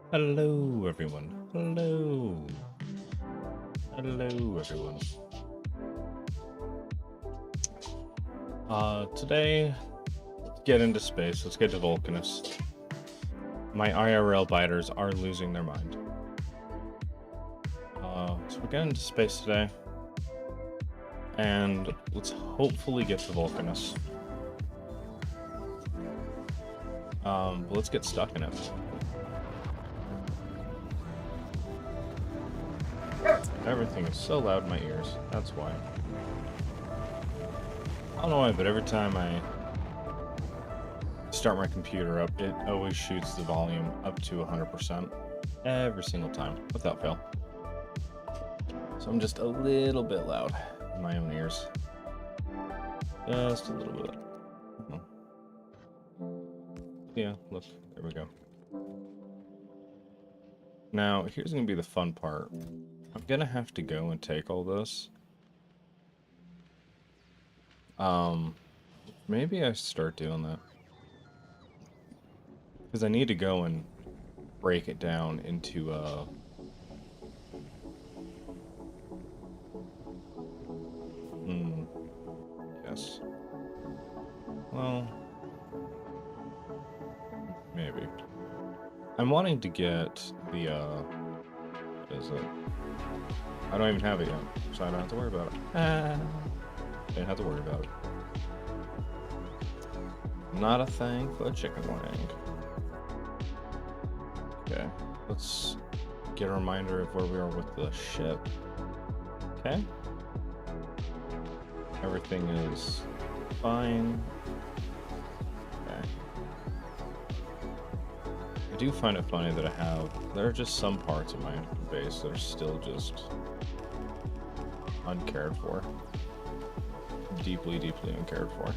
Hello, everyone. Hello. Hello, everyone. Today, let's get into space. Let's get to Vulcanus. My IRL biters are losing their mind. So we're getting into space today. And let's hopefully get to Vulcanus. But let's get stuck in it. Everything is so loud in my ears. That's why. I don't know why, but every time I start my computer up, it always shoots the volume up to 100% every single time, without fail. So I'm just a little bit loud in my own ears. Just a little bit. Yeah, look, there we go. Now, here's gonna be the fun part. I'm gonna have to go and take all this. Maybe I start doing that. Because I need to go and break it down into, yes. Well, maybe. I'm wanting to get the, what is it? I don't even have it yet, so I don't have to worry about it. I don't have to worry about it. Not a thing for a chicken wing. Okay, let's get a reminder of where we are with the ship. Okay. Everything is fine. Okay. I do find it funny that there are just some parts of my base that are still just uncared for. Deeply, deeply uncared for.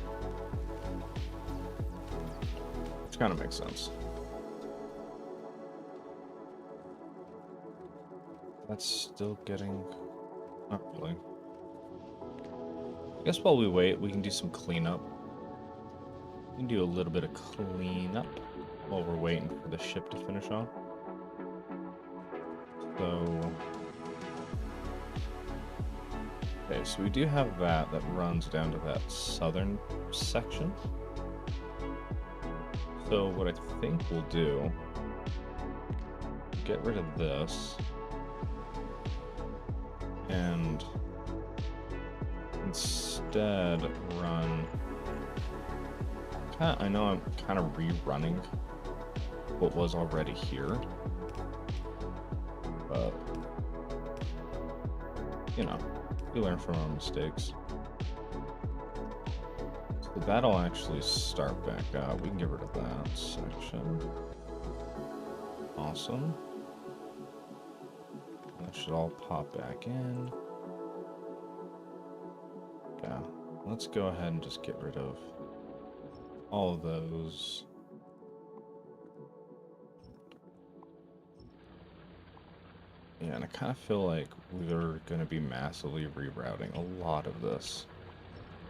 Which kind of makes sense. That's still getting... not really. I guess while we wait, we can do some cleanup. We can do a little bit of cleanup while we're waiting for the ship to finish off. So... okay, so we do have that runs down to that southern section. So what I think we'll do, get rid of this, and instead run, I know I'm kind of rerunning what was already here, but, you know, we learn from our mistakes. So that'll actually start back up. We can get rid of that section. Awesome. That should all pop back in. Yeah, let's go ahead and just get rid of all of those. Yeah, and I kind of feel like we're going to be massively rerouting a lot of this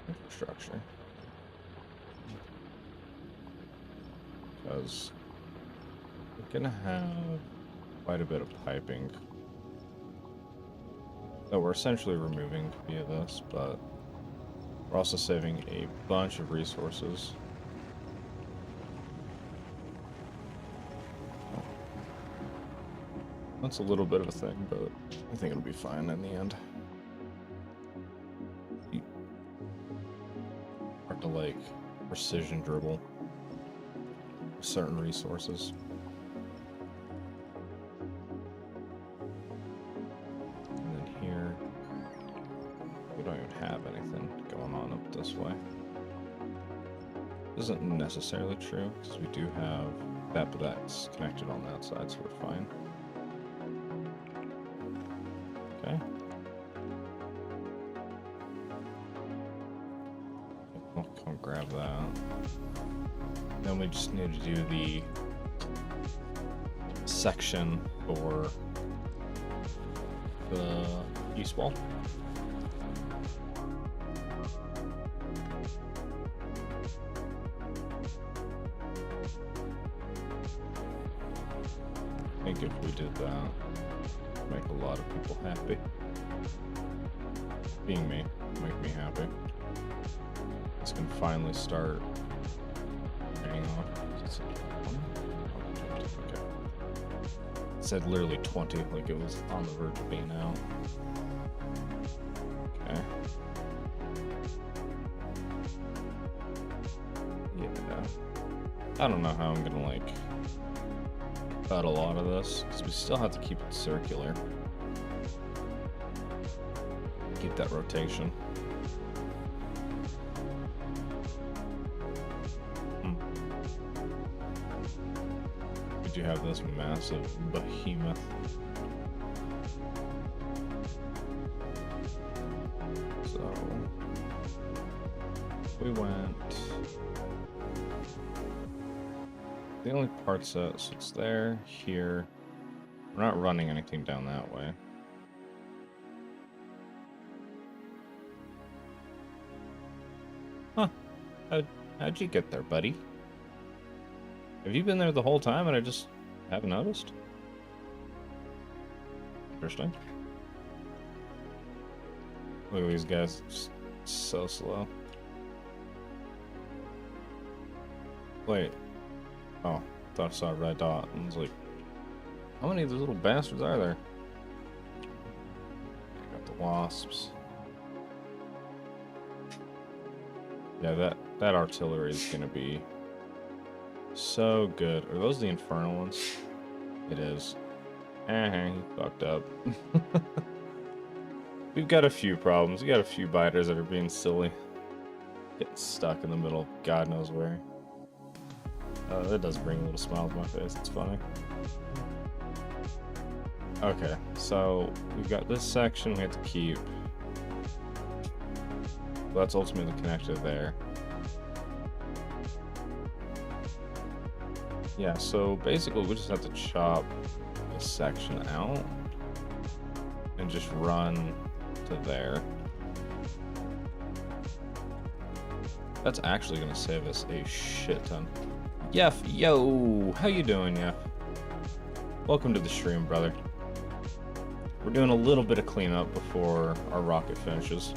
infrastructure. Because we're going to have quite a bit of piping that we're essentially removing via this, but we're also saving a bunch of resources. That's a little bit of a thing, but I think it'll be fine in the end. Hard to, like, precision dribble certain resources. And then here, we don't even have anything going on up this way. Isn't necessarily true, because we do have that, but that's connected on that side, so we're fine. Okay. I'll come grab that. Then we just need to do the section for the east wall. I think if we did that, it'd make a lot of people happy. Being me, make me happy. This can finally start paying off. Okay. It said literally 20, like it was on the verge of being out. Okay. Yeah. I don't know how I'm gonna like cut a lot of this, because we still have to keep it circular. Keep that rotation. We do have this massive behemoth. So we went. The only parts that, so it's there, here. We're not running anything down that way. Huh. How'd you get there, buddy? Have you been there the whole time and I just haven't noticed? Interesting. Look at these guys, just so slow. Wait. Oh, thought I saw a red dot and was like, how many of those little bastards are there? Got the wasps. Yeah, that artillery is gonna be so good. Are those the infernal ones? It is. He fucked up. We've got a few problems. We got a few biters that are being silly. Getting stuck in the middle of God knows where. That does bring a little smile to my face. It's funny. Okay, so we've got this section we have to keep. Well, that's ultimately connected there. Yeah, so basically we just have to chop this section out and just run to there. That's actually going to save us a shit ton. Yef, yo, how you doing, Yef? Welcome to the stream, brother. We're doing a little bit of cleanup before our rocket finishes.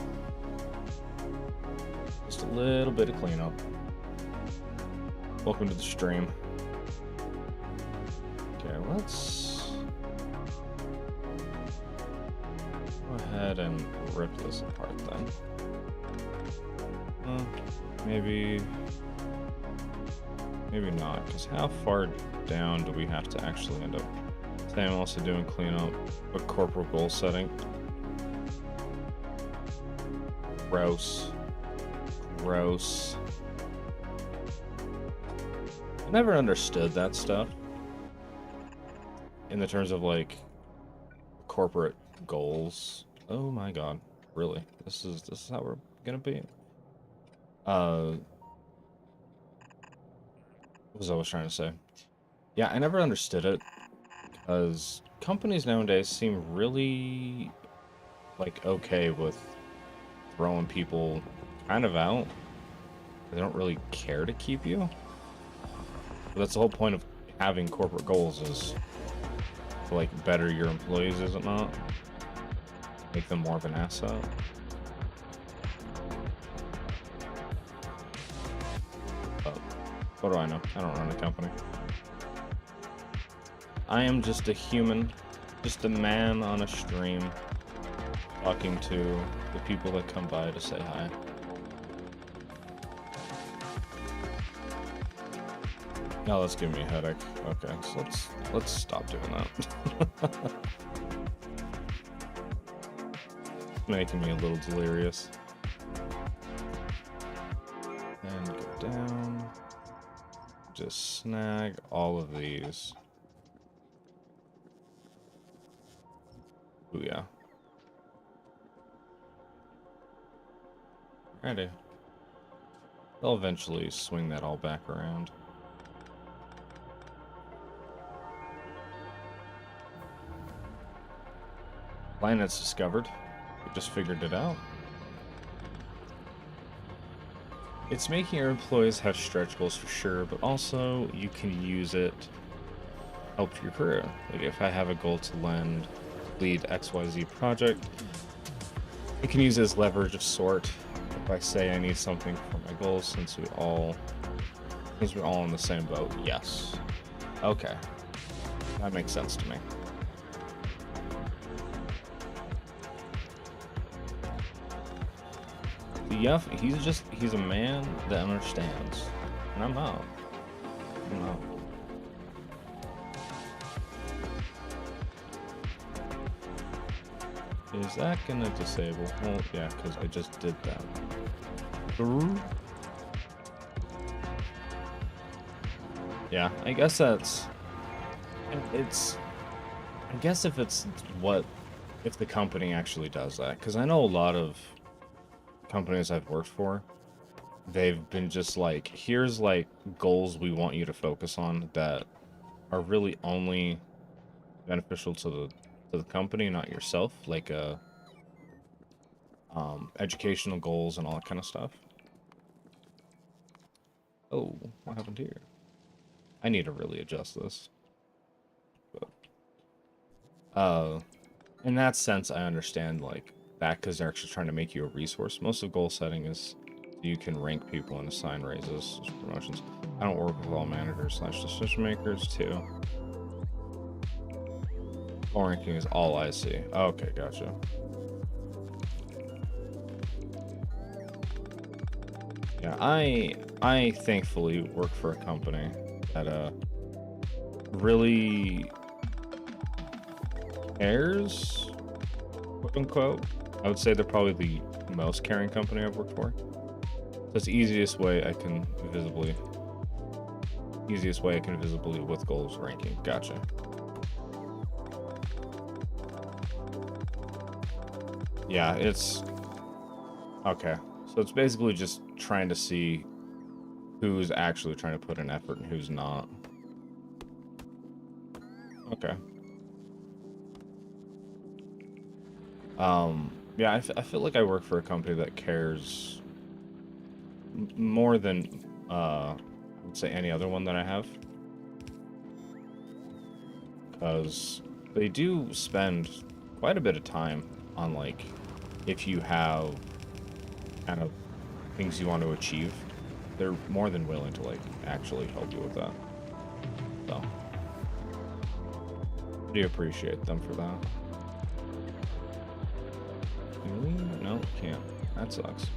Just a little bit of cleanup. Welcome to the stream. Okay, let's go ahead and rip this apart then. Maybe not, because how far down do we have to actually end up? Today I'm also doing cleanup, a corporal goal setting. Gross. Gross. I never understood that stuff. In the terms of like corporate goals. Oh my god. Really? This is how we're gonna be. What was I trying to say? Yeah, I never understood it because companies nowadays seem really like okay with throwing people kind of out. They don't really care to keep you. But that's the whole point of having corporate goals, is to like better your employees, is it not? Make them more of an asset. What do I know? I don't run a company. I am just a human, just a man on a stream, talking to the people that come by to say hi. Now that's giving me a headache. Okay, so let's stop doing that. Making me a little delirious. And go down. Just snag all of these. Ooh, yeah. Alrighty. They'll eventually swing that all back around. Planets discovered. We just figured it out. It's making your employees have stretch goals for sure, but also you can use it help your career. Like if I have a goal to lead XYZ project, it can use as leverage of sort. If I say I need something for my goals, since we're all in the same boat, yes. Okay. That makes sense to me. Yeah, he's a man that understands. And I'm not. I'm not. Is that gonna disable? Well, yeah, because I just did that. Yeah, I guess that's... I guess if the company actually does that, because I know a lot of companies I've worked for, they've been just like, here's like goals we want you to focus on that are really only beneficial to the company, not yourself, like educational goals and all that kind of stuff. Oh, what happened here? I need to really adjust this. But, in that sense, I understand like that, because they're actually trying to make you a resource. Most of goal setting is you can rank people and assign raises, promotions. I don't work with all managers / decision makers too. Goal ranking is all I see. Okay, gotcha. Yeah, I thankfully work for a company that really cares, quote unquote. I would say they're probably the most caring company I've worked for. So it's the easiest way I can visibly with goals ranking. Gotcha. Yeah, it's okay. So it's basically just trying to see who's actually trying to put in effort and who's not. Okay. Yeah, I feel like I work for a company that cares more than, I would say, any other one that I have. Because they do spend quite a bit of time on, like, if you have kind of things you want to achieve, they're more than willing to, like, actually help you with that. So, I do appreciate them for that. Can we? No, can't. That sucks.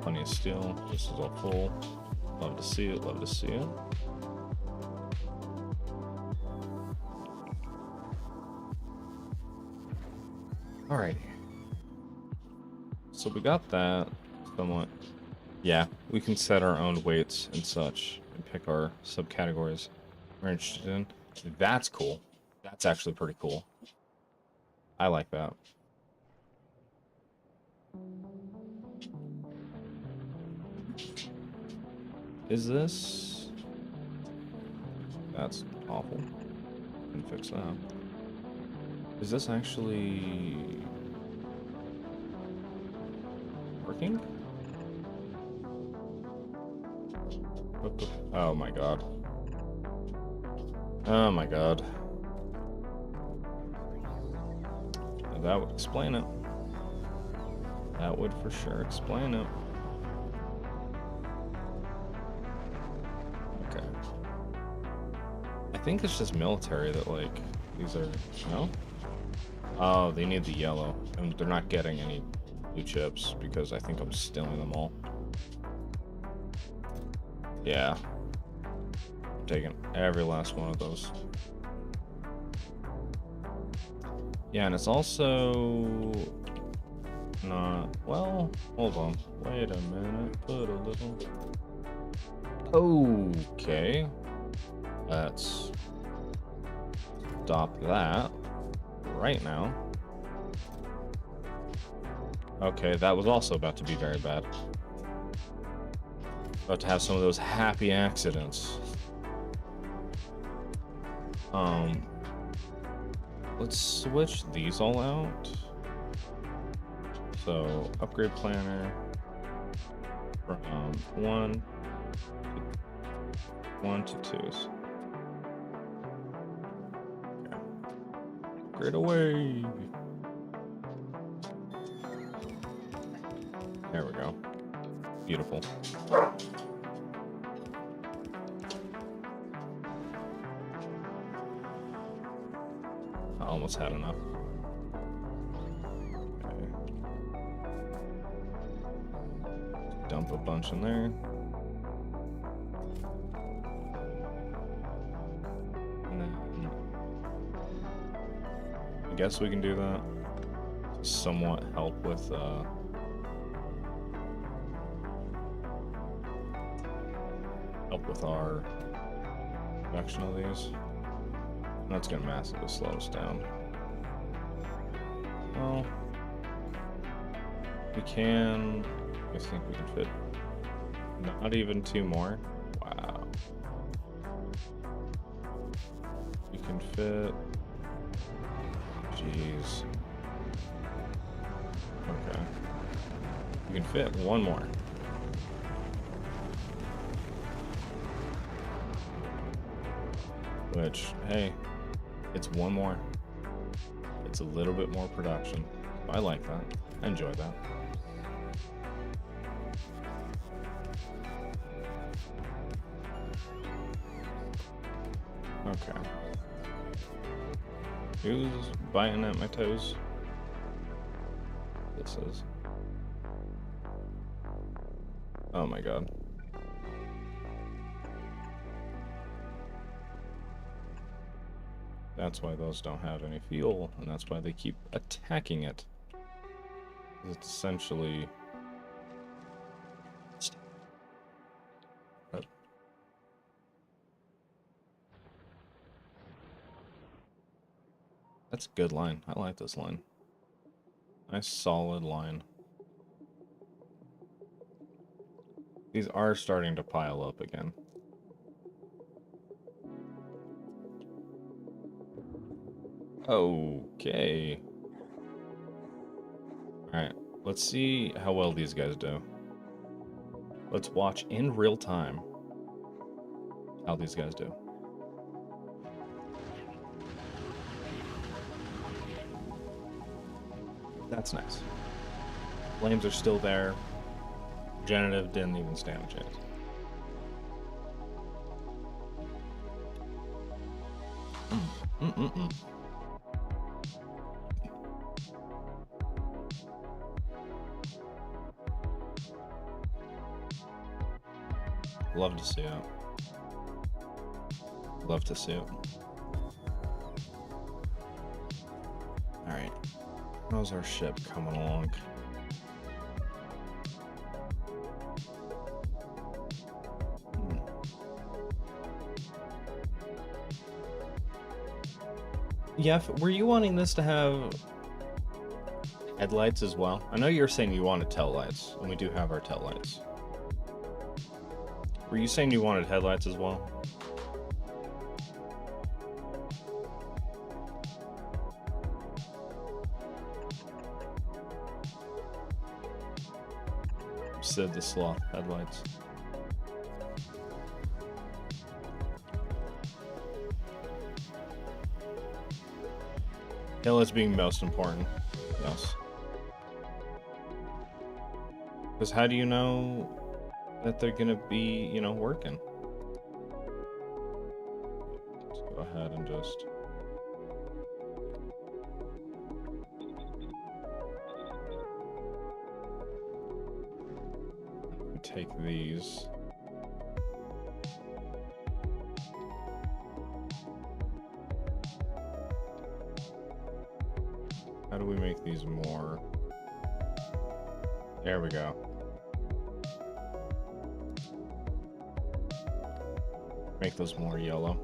Plenty of steel. This is all full. Love to see it. Love to see it. Alrighty. So we got that somewhat. Yeah, we can set our own weights and such and pick our subcategories we're interested in. That's cool. That's actually pretty cool. I like that. Is this... That's awful. Can fix that. Is this actually working? Oh my god. Oh my god. That would explain it. That would for sure explain it. Okay. I think it's just military that, like, these are... No? Oh, they need the yellow. And they're not getting any blue chips because I think I'm stealing them all. Yeah. I'm taking every last one of those. Yeah, and it's also not... Well, hold on. Wait a minute. Put a little... Okay. Let's stop that right now. Okay, that was also about to be very bad. About to have some of those happy accidents. Let's switch these all out. So, upgrade planner from 1 to 1 to 2s. Okay. Grid away. There we go. Beautiful. I almost had enough. Okay. Dump a bunch in there. And then I guess we can do that to somewhat help with our production of these. That's gonna massively slow us down. Well, we can. I think we can fit not even 2 more. Wow. We can fit. Jeez. Okay. We can fit 1 more. Which, hey, it's 1 more. It's a little bit more production. I like that. I enjoy that. Okay. Who's biting at my toes? This is. Oh my god. That's why those don't have any fuel, and that's why they keep attacking it. It's essentially... That's a good line. I like this line. Nice solid line. These are starting to pile up again. Okay. Alright, let's see how well these guys do. Let's watch in real time how these guys do. That's nice. Flames are still there. Regenerative didn't even stand a chance. Love to see it. Love to see it. Alright. How's our ship coming along? Yeah, were you wanting this to have headlights as well? I know you're saying you wanted tail lights, and we do have our tail lights. Were you saying you wanted headlights as well? Sid the Sloth headlights. Headlights being most important. Yes. Because how do you know that they're gonna be, you know, working? Let's go ahead and just... take these. How do we make these more? There we go. Make those more yellow.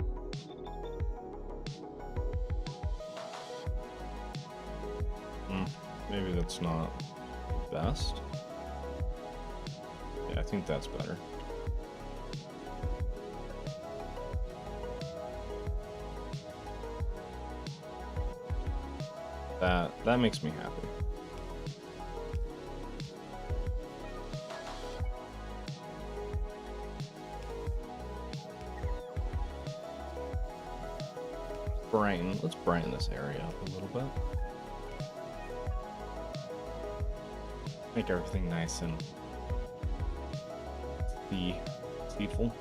Maybe that's not the best. Yeah, I think that's better. That makes me happy. let's brighten this area up a little bit. Make everything nice and deceitful.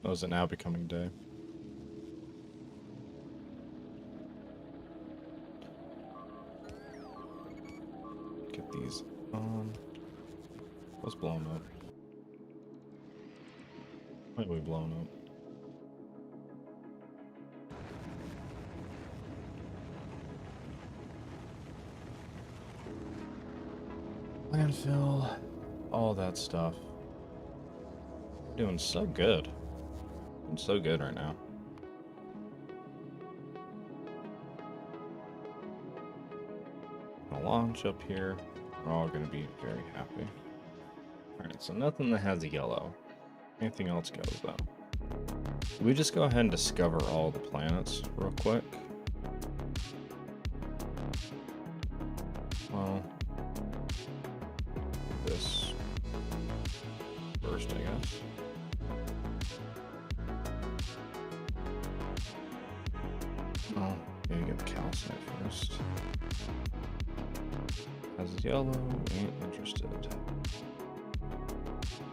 Oh, is it now becoming day? Get these on. What's blowing up? Why are we blowing up? Landfill, all that stuff. We're doing so good. Doing so good right now. Gonna launch up here. We're all gonna be very happy. Alright, so nothing that has a yellow. Anything else goes though. We just go ahead and discover all the planets real quick. Well, this first, I guess. Oh, yeah, you get the calcite first. Has yellow, ain't interested.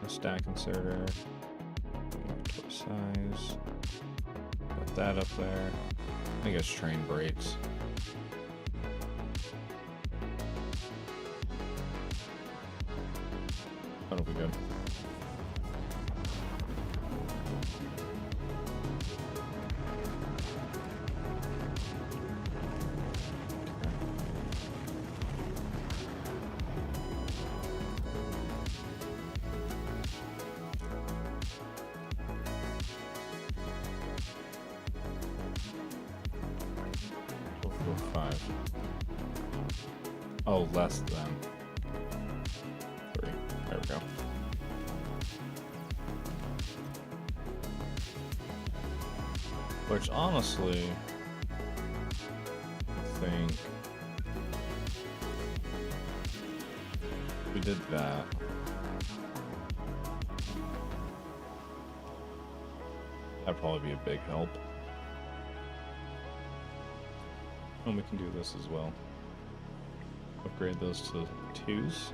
A stack inserter. Inventory size. Put that up there. I guess train brakes. That'll be good. Oh, less than 3. There we go. Which honestly, I think we did that. That'd probably be a big help. And we can do this as well. Upgrade those to 2s.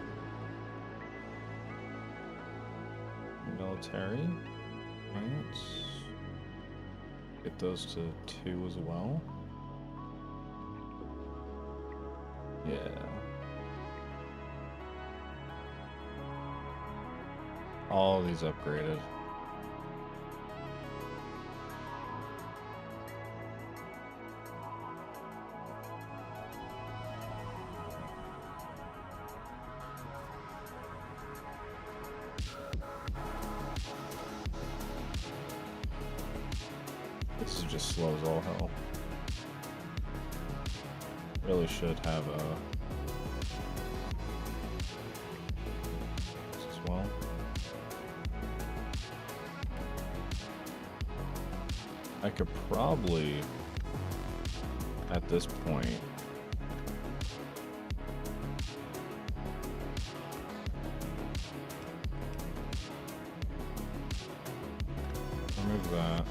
Military. Right. Get those to 2 as well. Yeah. All these upgraded. This is just slow as all hell. Really should have a this as well. I could probably at this point remove that.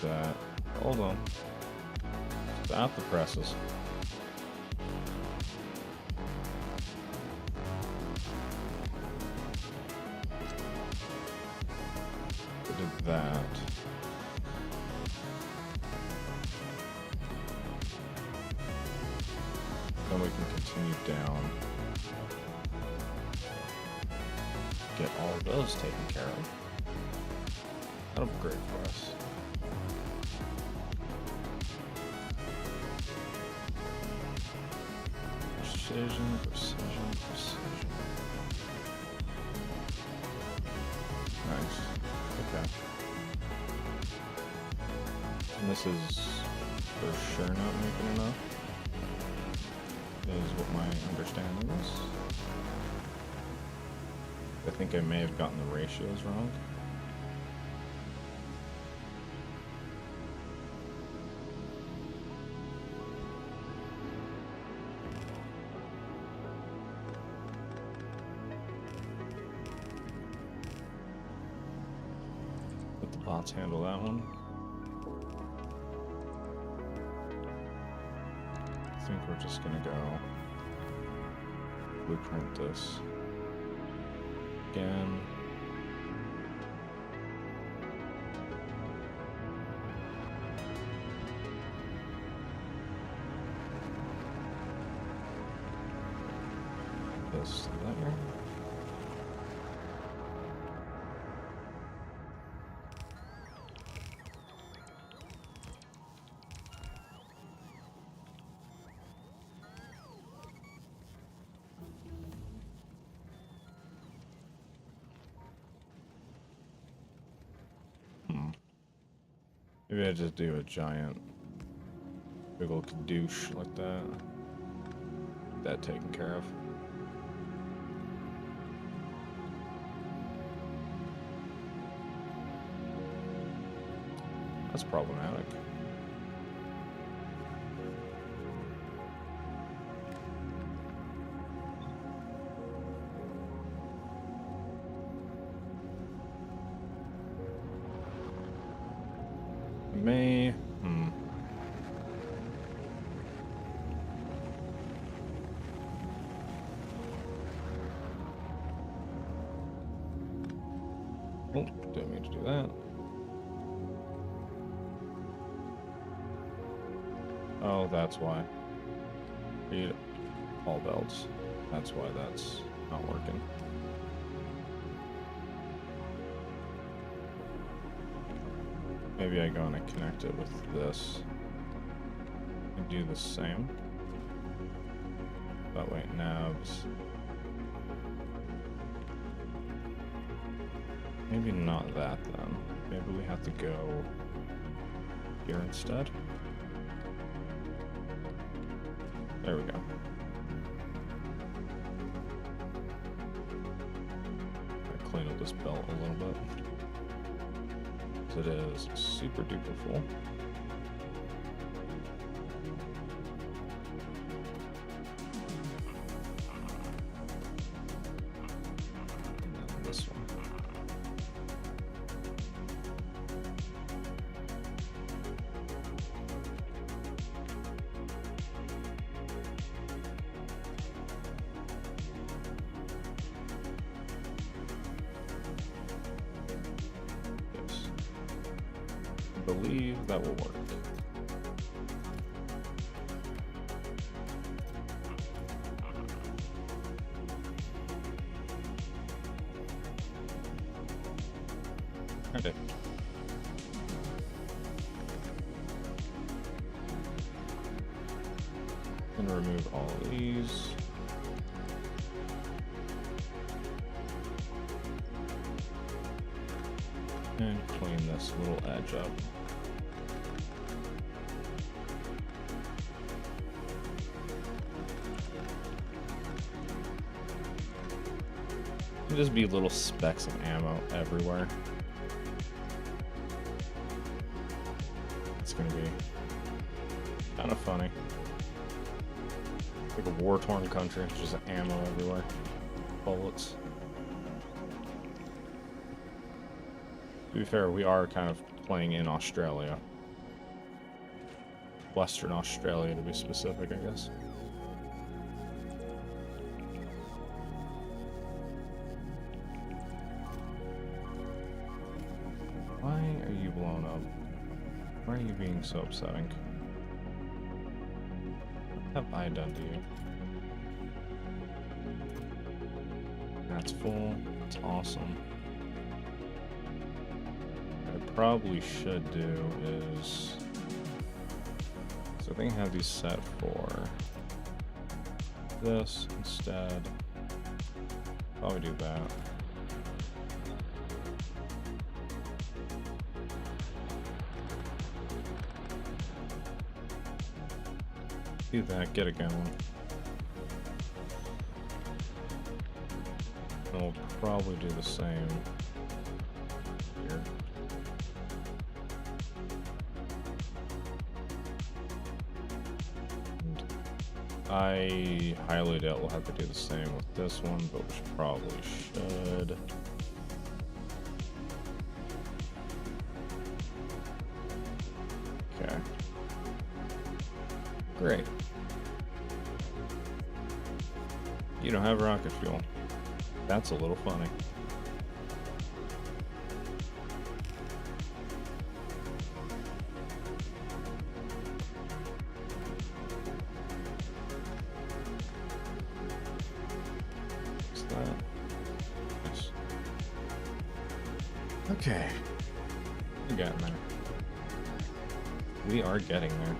That. Hold on. Stop the presses. We did that. Then we can continue down. Get all of those taken care of. That'll be great for us. Precision, precision, precision. Nice. Okay. And this is for sure not making enough. Is what my understanding is. I think I may have gotten the ratios wrong. bots handle that one. I think we're just gonna go blueprint this again. This there. Maybe I just do a giant big old kadoosh like that. Get that taken care of. That's problematic. May. Oh, didn't mean to do that. Oh, that's why. Read all belts. That's why that's not working. Maybe I go and I connect it with this and do the same. But wait, nabs. Maybe not that then. Maybe we have to go here instead. There we go. I clean up this belt a little bit. It is super duper full. And this one. I believe that will work. Okay. And remove all of these. And clean this little edge up. Just be little specks of ammo everywhere. It's gonna be kind of funny. Like a war-torn country, just ammo everywhere. Bullets. To be fair, we are kind of playing in Australia. Western Australia to be specific, I guess. Why are you blown up? Why are you being so upsetting? What have I done to you? That's full. That's awesome. What I probably should do is... So I think I have these set for this instead. Probably do that. Do that, get it going. And we'll probably do the same here. And I highly doubt we'll have to do the same with this one, but we probably should. Great. You don't have rocket fuel. That's a little funny. What's that? Nice. Okay. We're getting there. We are getting there.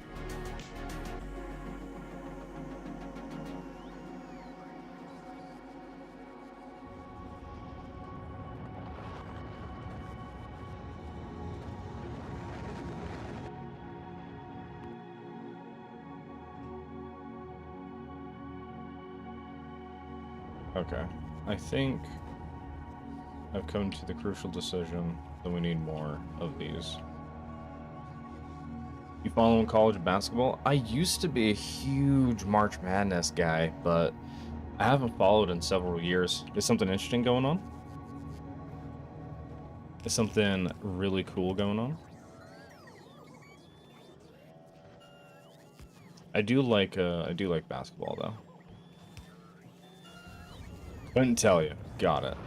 Okay, I think I've come to the crucial decision that we need more of these. You following college basketball? I used to be a huge March Madness guy, but I haven't followed in several years. Is something interesting going on? Is something really cool going on? I do like basketball though. Couldn't tell you. Got it.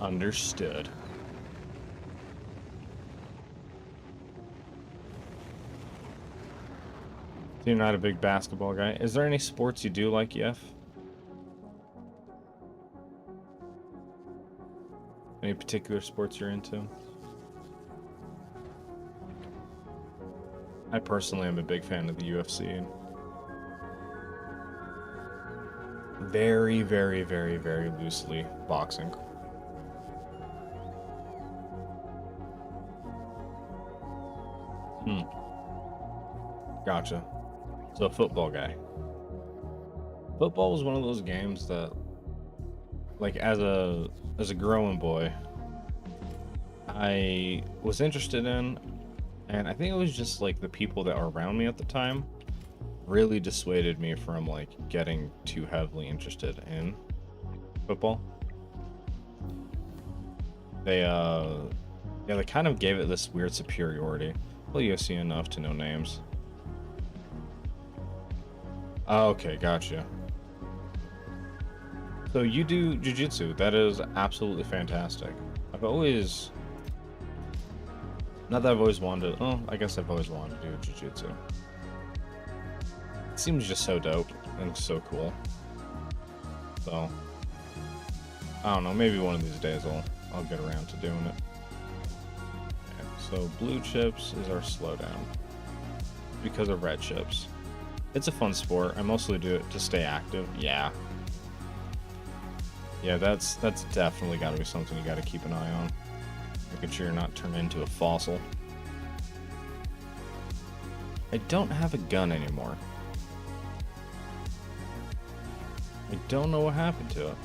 Understood. So you're not a big basketball guy. Is there any sports you do like, Yef? Any particular sports you're into? I personally am a big fan of the UFC. Very, very, very, very loosely boxing. Gotcha. So a football guy. Football was one of those games that, like, as a growing boy, I was interested in, and I think it was just like the people that were around me at the time really dissuaded me from like getting too heavily interested in football. They kind of gave it this weird superiority. Well, you see enough to know names. Oh, okay, gotcha. So you do jiu-jitsu. That is absolutely fantastic. I've always, not that I've always wanted, oh, I guess I've always wanted to do jiu-jitsu. It seems just so dope and so cool. So, I don't know, maybe one of these days I'll get around to doing it. Okay, so blue chips is our slowdown because of red chips. It's a fun sport. I mostly do it to stay active. Yeah, that's definitely got to be something you got to keep an eye on. Making sure you're not turned into a fossil. I don't have a gun anymore. I don't know what happened to it.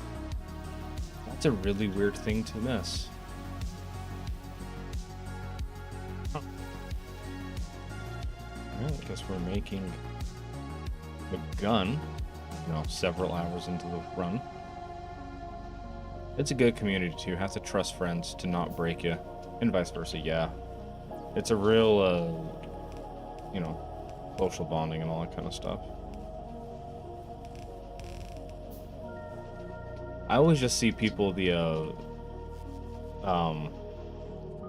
That's a really weird thing to miss. Huh. Well, I guess we're making a gun, several hours into the run. It's a good community too. Have to trust friends to not break you, and vice versa. Yeah, it's a real, social bonding and all that kind of stuff. I always just see people,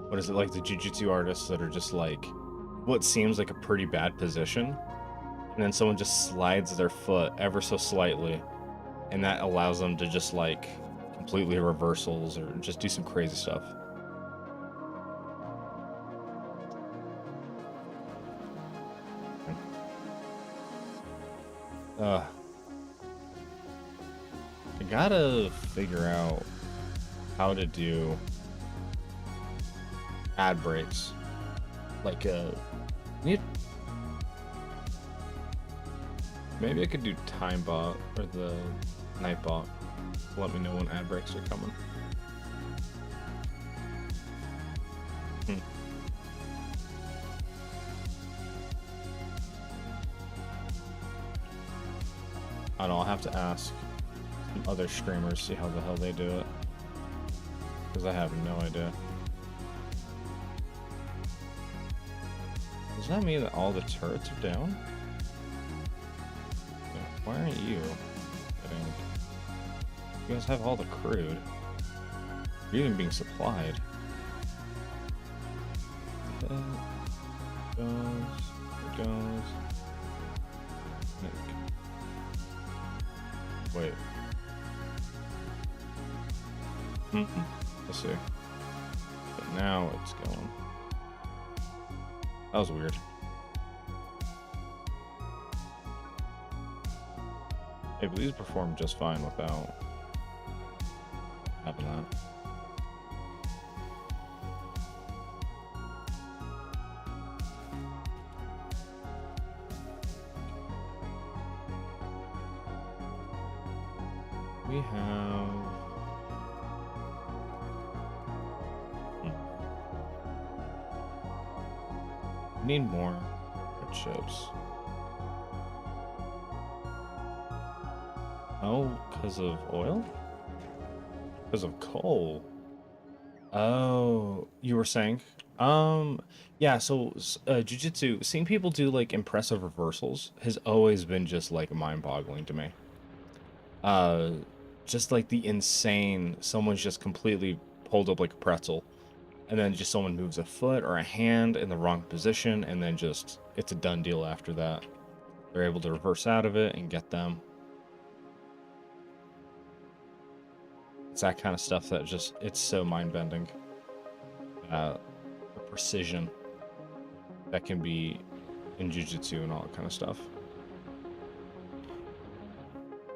what is it, like the jiu-jitsu artists that are just like, what seems like a pretty bad position, and then someone just slides their foot ever so slightly, and that allows them to just like completely reversals or just do some crazy stuff. I gotta figure out how to do ad breaks. Like, maybe I could do time bot or the night bot to let me know when ad breaks are coming. I don't know, I'll have to ask some other streamers, see how the hell they do it. Because I have no idea. Does that mean that all the turrets are down? Why aren't you getting... You guys have all the crude. You're even being supplied. It goes. Wait. Let's see. But now it's going. That was weird. Hey, but these perform just fine without having that. We have... Need more chips. Oh, because of oil? Because of coal. Oh, you were saying? Yeah, so jiu-jitsu, seeing people do like impressive reversals has always been just like mind-boggling to me. Just like the insane, someone's just completely pulled up like a pretzel, and then just someone moves a foot or a hand in the wrong position, and then just, it's a done deal after that. They're able to reverse out of it and get them. It's that kind of stuff that just, it's so mind-bending. The precision that can be in jiu-jitsu and all that kind of stuff.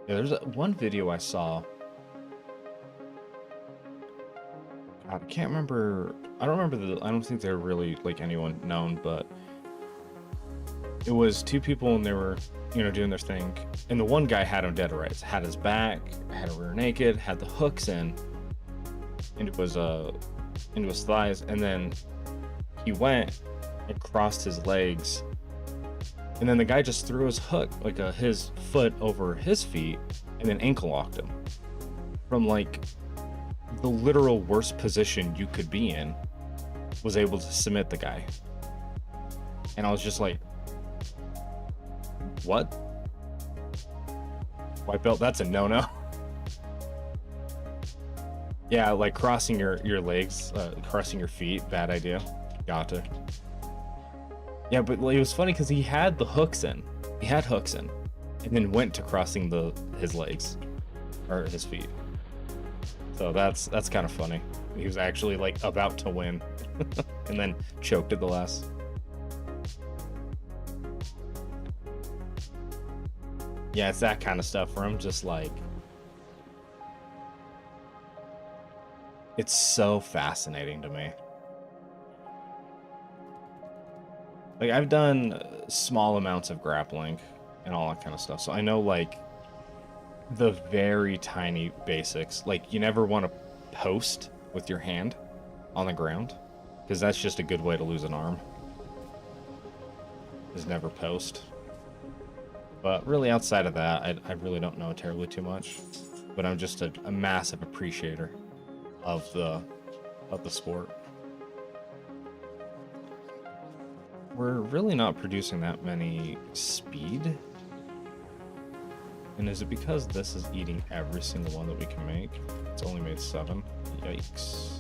Yeah, there's one video I saw. God, I can't remember. I don't remember I don't think they're really like anyone known, but it was two people and they were, you know, doing their thing. And the one guy had him dead right. Had his back, had a rear naked, had the hooks in, and it was into his thighs. And then he went and crossed his legs. And then the guy just threw his hook, like his foot over his feet, and then ankle locked him. From like the literal worst position you could be in, was able to submit the guy. And I was just like, what? White belt, that's a no-no. Yeah, like crossing your legs, crossing your feet, bad idea. Gotcha. Yeah, but it was funny because he had the hooks in. He had hooks in, and then went to crossing his legs, or his feet. So that's kind of funny. He was actually like about to win, and then choked at the last. Yeah, it's that kind of stuff where I'm just like, it's so fascinating to me. Like, I've done small amounts of grappling and all that kind of stuff, so I know like the very tiny basics. Like, you never want to post with your hand on the ground, because that's just a good way to lose an arm. Is never post. But really, outside of that, I really don't know terribly too much. But I'm just a massive appreciator of the sport. We're really not producing that many speed. And is it because this is eating every single one that we can make? It's only made 7. Yikes.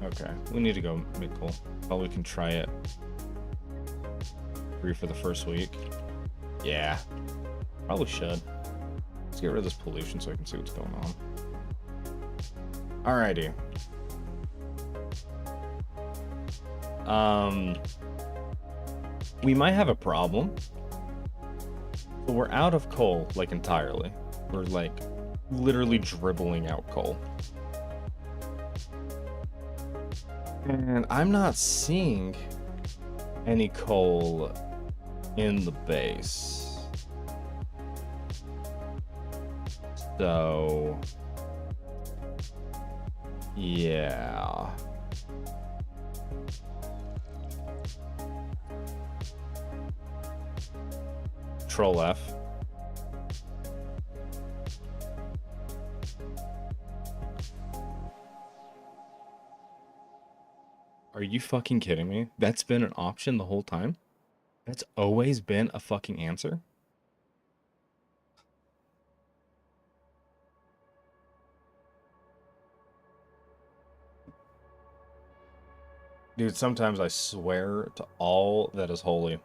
Okay, we need to go mid-coal. But we can try it. 3 for the first week. Yeah, probably should. Let's get rid of this pollution so I can see what's going on. Alrighty. We might have a problem. But we're out of coal, like, entirely. We're, like, literally dribbling out coal. And I'm not seeing any coal in the base. So, yeah. Control F. Are you fucking kidding me? That's been an option the whole time? That's always been a fucking answer? Dude, sometimes I swear to all that is holy.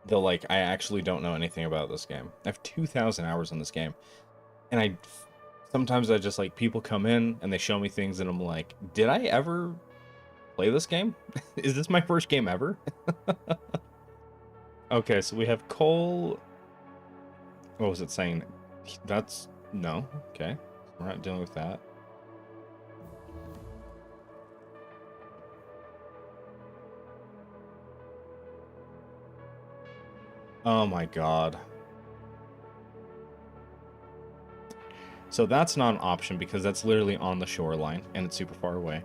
Though, like, I actually don't know anything about this game. I have 2,000 hours on this game. And sometimes I just, like, people come in and they show me things and I'm like, did I ever play this game? Is this my first game ever? Okay, so we have coal. What was it saying? That's, no, okay. We're not dealing with that. Oh my god. So that's not an option because that's literally on the shoreline and it's super far away.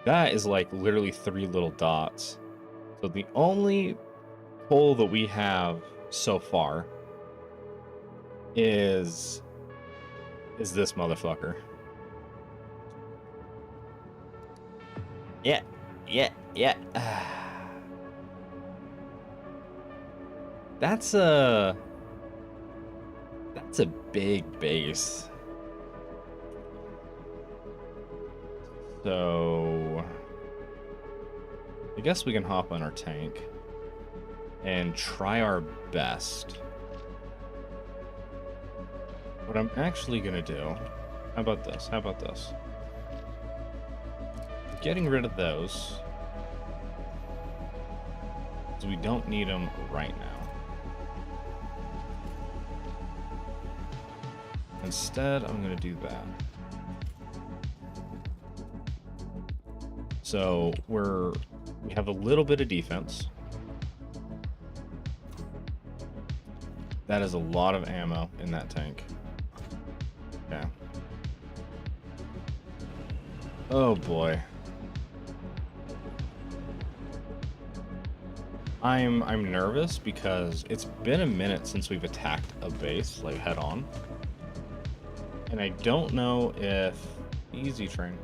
That is like literally 3 little dots. So the only coal that we have so far is this motherfucker. Yeah, yeah. That's a big base. So I guess we can hop on our tank and try our best. What I'm actually gonna do, how about this? How about this? Getting rid of those, because we don't need them right now. Instead, I'm gonna do that. So we have a little bit of defense. That is a lot of ammo in that tank. Yeah. Oh boy. I'm nervous because it's been a minute since we've attacked a base, like head on. And I don't know if easy train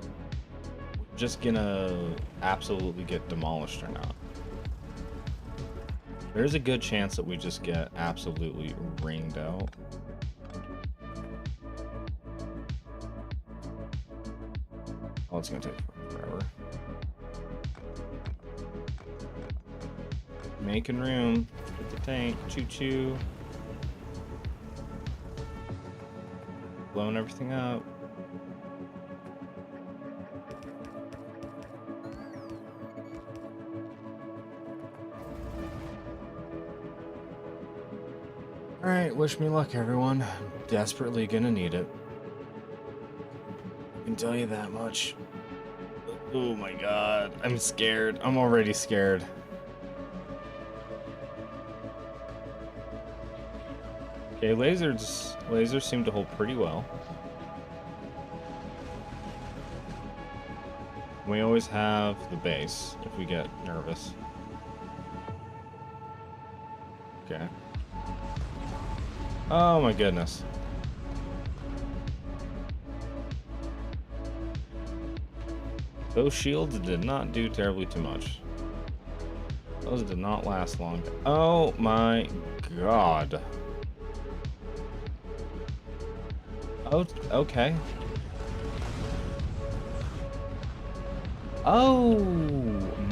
just gonna absolutely get demolished or not. There's a good chance that we just get absolutely rained out. Oh, it's gonna take forever. Making room with the tank. Choo-choo. Blowing everything up. Alright, wish me luck, everyone. I'm desperately gonna need it. I can tell you that much. Oh my god, I'm scared. I'm already scared. Okay, lasers seem to hold pretty well. We always have the base if we get nervous. Okay. Oh my goodness. Those shields did not do terribly too much. Those did not last long. Oh my god. Oh, okay. Oh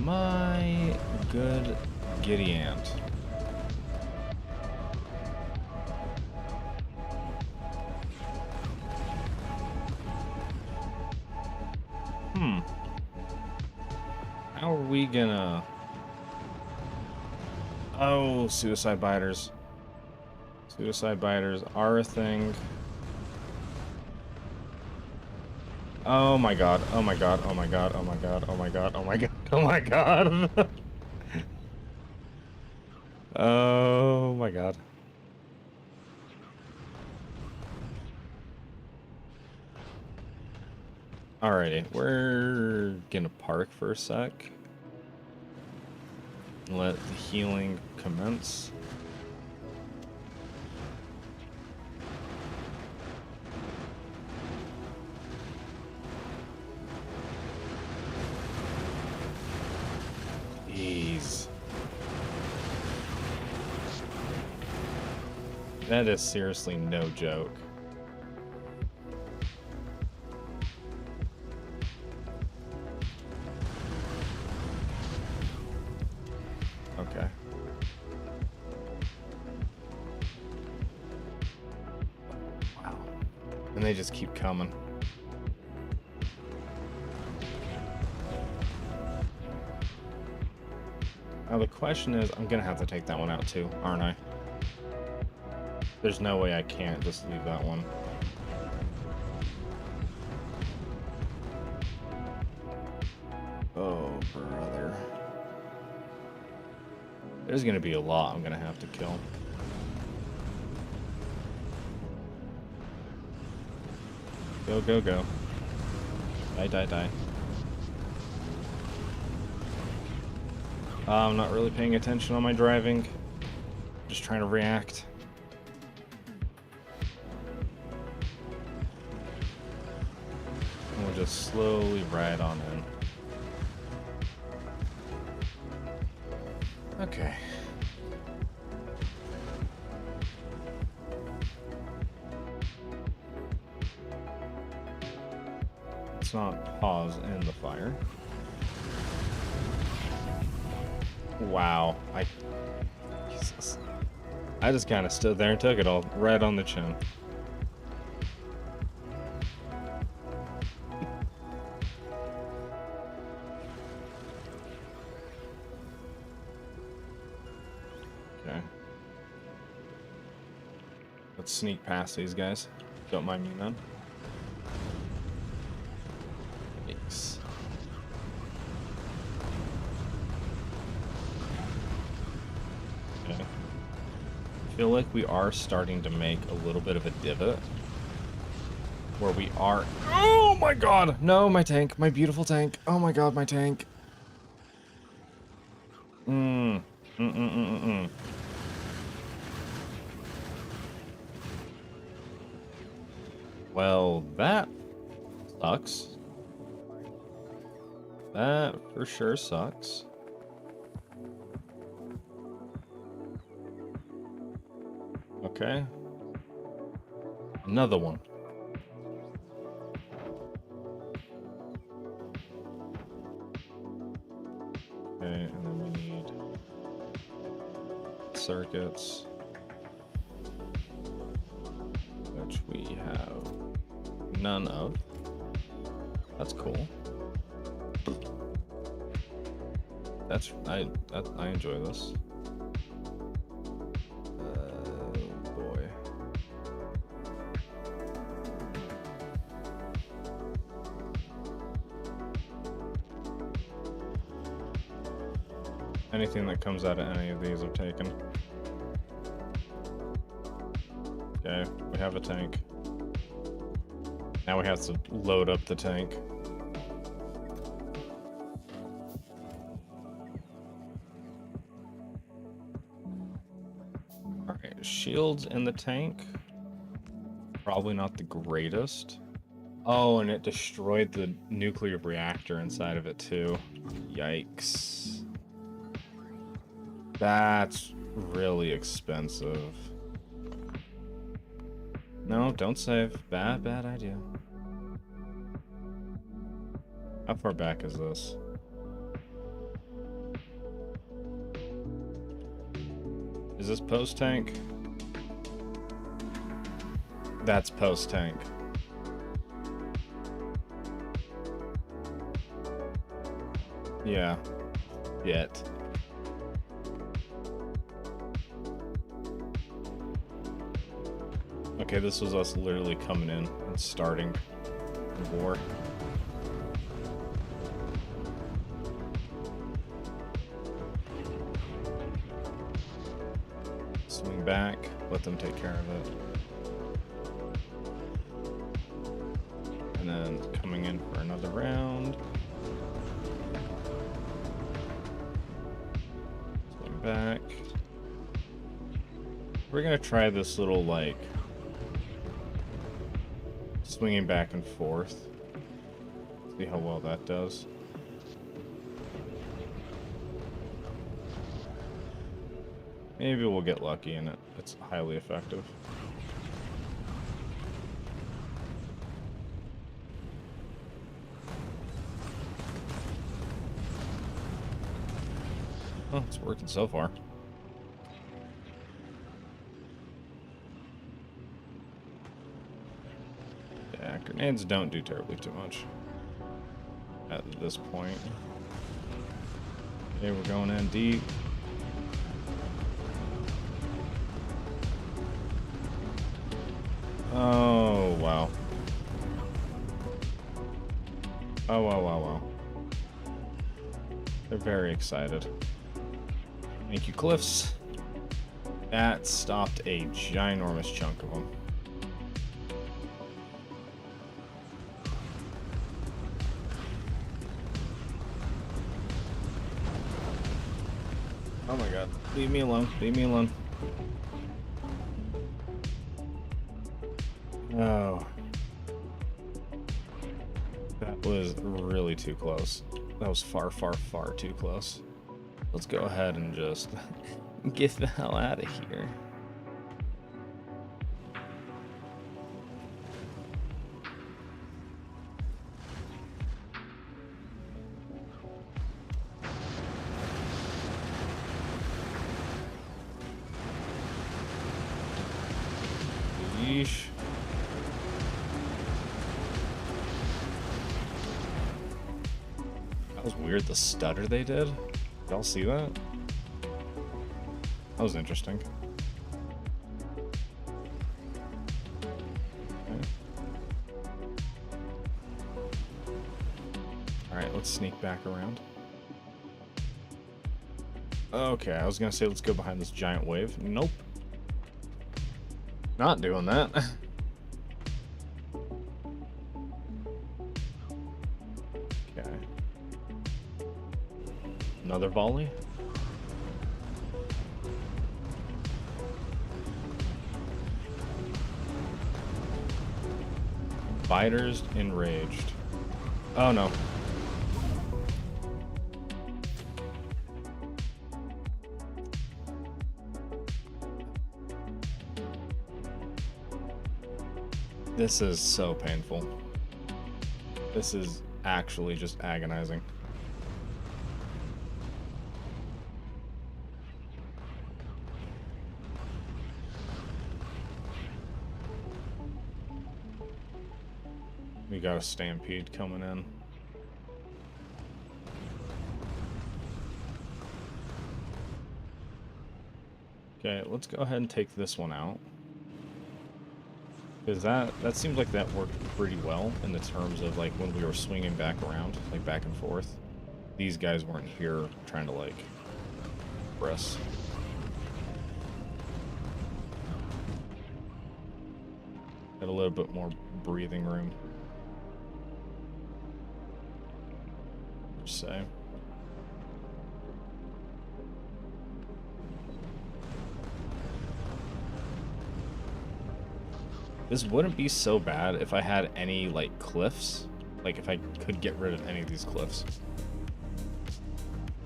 my good giddy aunt. How are we gonna... Oh, suicide biters. Suicide biters are a thing. Oh my god, oh my god, oh my god, oh my god, oh my god, oh my god, oh my god. Oh my god. Alrighty, we're gonna park for a sec. Let the healing commence. Jeez. That is seriously no joke. Okay. Wow. And they just keep coming. Now the question is, I'm gonna have to take that one out too, aren't I? There's no way I can't just leave that one. Oh, brother. There's gonna be a lot I'm gonna have to kill. Go, go, go. Die, die, die. I'm not really paying attention on my driving. Just trying to react. And we'll just slowly ride on in. Okay. Let's not pause in the fire. Wow. Jesus. I just kind of stood there and took it all right on the chin. Okay. Let's sneak past these guys. Don't mind me, man. Thanks. Okay. I feel like we are starting to make a little bit of a divot. Where we are... Oh my god! No, my tank. My beautiful tank. Oh my god, my tank. Well, that sucks. That for sure sucks. Okay. Another one. Okay, and then we need circuits, which we have none of. That's cool. I enjoy this. Oh boy. Anything that comes out of any of these I've taken. Okay, we have a tank. Now we have to load up the tank. Alright, shields in the tank. Probably not the greatest. Oh, and it destroyed the nuclear reactor inside of it too. Yikes. That's really expensive. No, don't save. Bad idea. How far back is this? Is this post tank? That's post tank. Yeah. Yet. Okay, this was us literally coming in and starting the war. Swing back, let them take care of it. And then coming in for another round. Swing back. We're gonna try this little, like, swinging back and forth. See how well that does. Maybe we'll get lucky and it's highly effective. Oh, it's working so far. Yeah, grenades don't do terribly too much at this point. Okay, we're going in deep. Oh, wow. Oh, wow, wow, wow. They're very excited. Thank you, Cliffs. That stopped a ginormous chunk of them. Oh my god. Leave me alone. Leave me alone. Oh. That was really too close. That was far, far, far too close. Let's go ahead and just get the hell out of here. Yeesh. That was weird, the stutter they did. Y'all see that? That was interesting. Okay. Alright, let's sneak back around. Okay, I was gonna say let's go behind this giant wave. Nope. Not doing that. Okay. Another volley. Fighters enraged. Oh no. This is so painful. This is actually just agonizing. We got a stampede coming in. Okay, let's go ahead and take this one out. Because that seems like that worked pretty well in the terms of like when we were swinging back around, like back and forth. These guys weren't here trying to like press. Had a little bit more breathing room. Per se. This wouldn't be so bad if I had any, like, cliffs. Like, if I could get rid of any of these cliffs.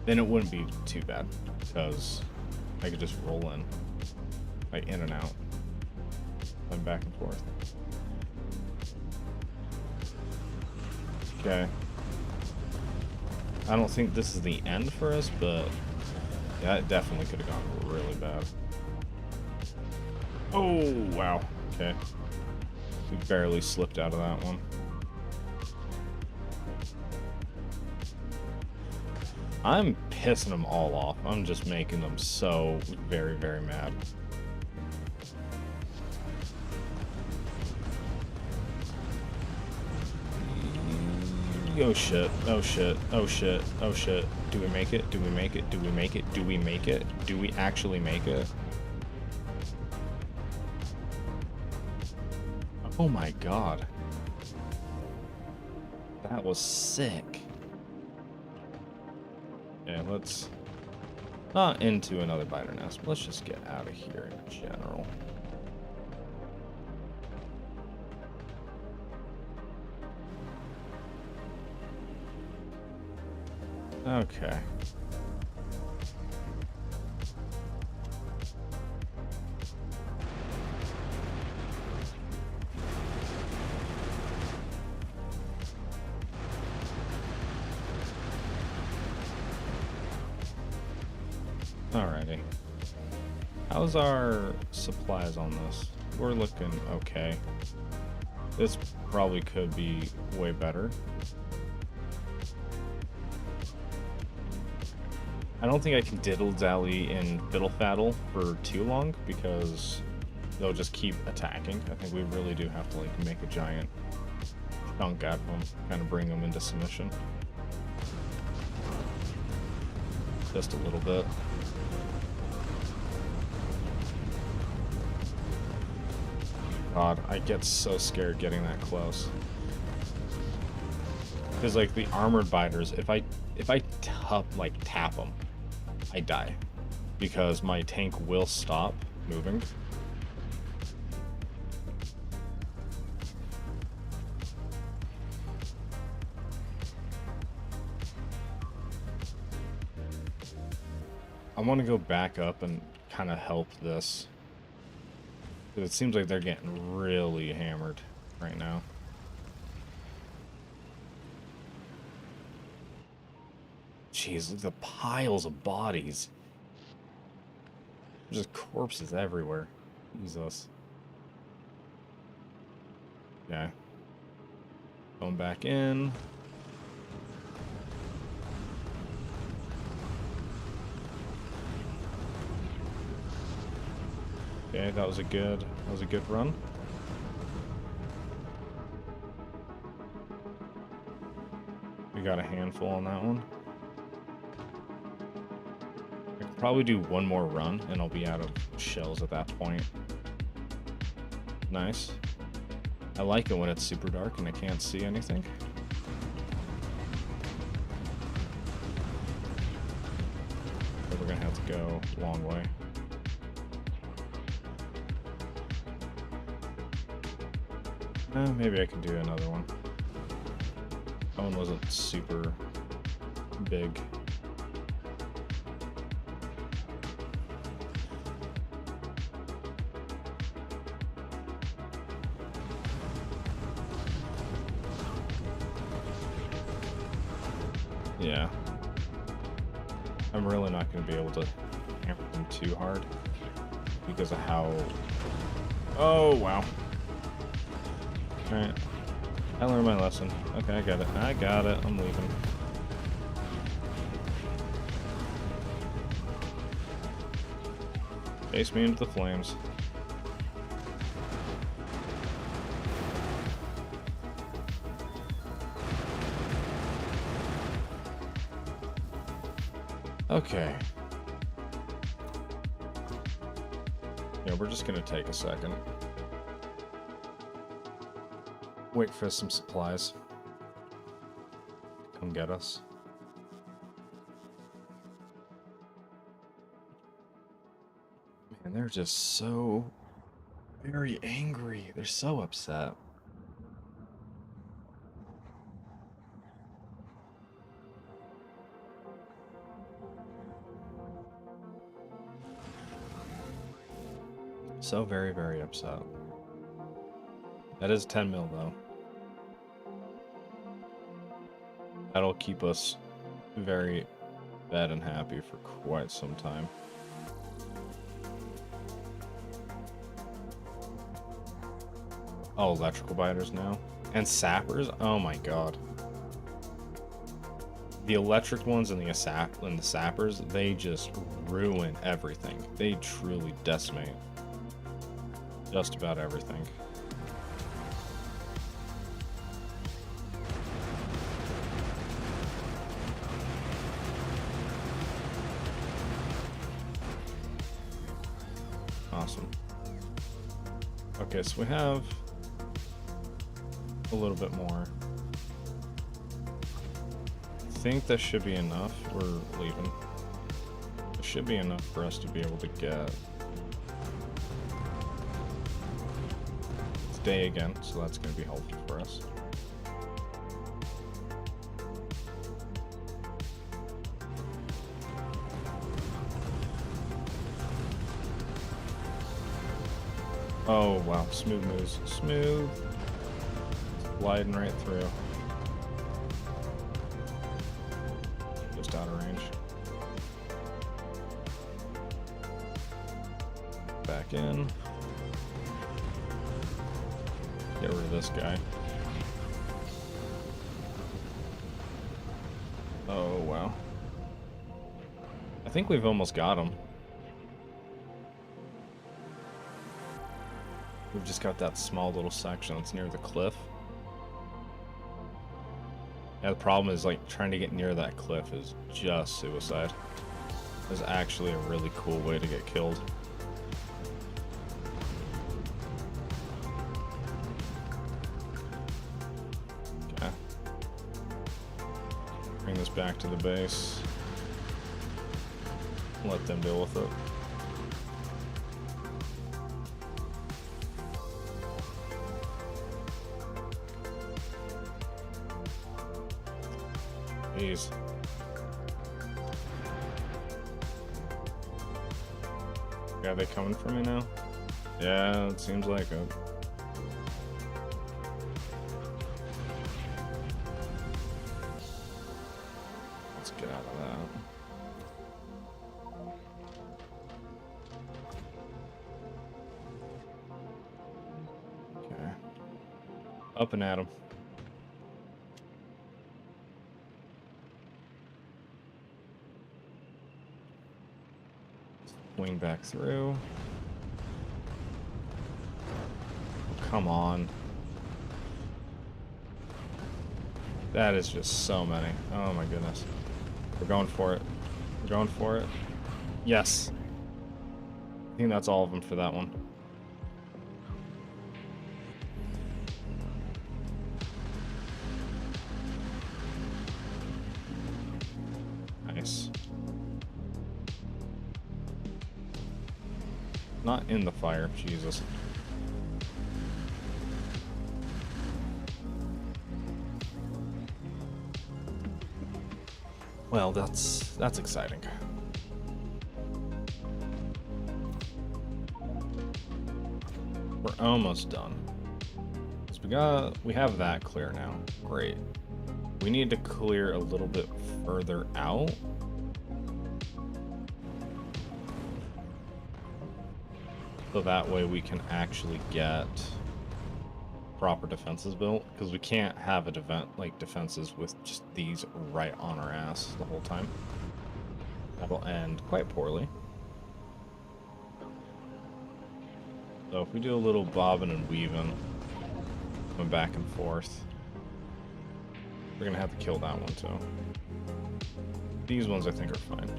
Then it wouldn't be too bad. Because I could just roll in. Like, in and out. And back and forth. Okay. I don't think this is the end for us, but... yeah, it definitely could have gone really bad. Oh, wow. Okay. We barely slipped out of that one. I'm pissing them all off. I'm just making them so very, very mad. Oh shit, oh shit, oh shit, oh shit. Do we make it? Do we make it? Do we make it? Do we make it? Do we actually make it? Oh my god. That was sick. Okay, let's... not into another biter nest, but let's just get out of here in general. Okay. Alrighty. How's our supplies on this? We're looking okay. This probably could be way better. I don't think I can diddle-dally and fiddle-faddle for too long because they'll just keep attacking. I think we really do have to like make a giant chunk out of them, kind of bring them into submission. Just a little bit. God, I get so scared getting that close. Because like the armored biters, if I tap them, I die because my tank will stop moving. I want to go back up and kind of help this. It seems like they're getting really hammered right now. Jeez, look at the piles of bodies. There's just corpses everywhere. Jesus. Yeah. Going back in. Okay, that was a good run. We got a handful on that one. I could probably do one more run and I'll be out of shells at that point. Nice. I like it when it's super dark and I can't see anything. But we're gonna have to go a long way. Maybe I can do another one. That one wasn't super big. Yeah. I'm really not going to be able to hammer them too hard because of how... Oh, wow. Alright. I learned my lesson. Okay, I got it. I got it. I'm leaving. Chase me into the flames. Okay. Yeah, we're just gonna take a second. Wait for some supplies. Come get us. Man, they're just so very angry. They're so upset. So very, very upset. That is 10 mil though. That'll keep us very fed and happy for quite some time. Oh, electrical biters now. And sappers? Oh my god. The electric ones and the sappers, they just ruin everything. They truly decimate just about everything. Awesome. Okay, so we have a little bit more. I think that should be enough. We're leaving. It should be enough for us to be able to get... It's day again, so that's going to be helpful for us. Oh, wow. Smooth moves. Smooth. Gliding right through. Just out of range. back in. Get rid of this guy. Oh, wow. I think we've almost got him. We've just got that small little section that's near the cliff. Yeah, the problem is, like, trying to get near that cliff is just suicide. It's actually a really cool way to get killed. Okay. Bring this back to the base. Let them deal with it. Jeez. Yeah, they coming for me now? Yeah, it seems like it. Let's get out of that. Okay. Up and at him. Swing back through. Come on. That is just so many. Oh my goodness. We're going for it. We're going for it. Yes. I think that's all of them for that one. Nice. Not in the fire, Jesus. Well, that's exciting. We're almost done. So we have that clear now. Great. We need to clear a little bit further out. So that way we can actually get proper defenses built, because we can't have a defenses with just these right on our ass the whole time. That'll end quite poorly. So if we do a little bobbing and weaving, going back and forth, we're gonna have to kill that one too. These ones I think are fine.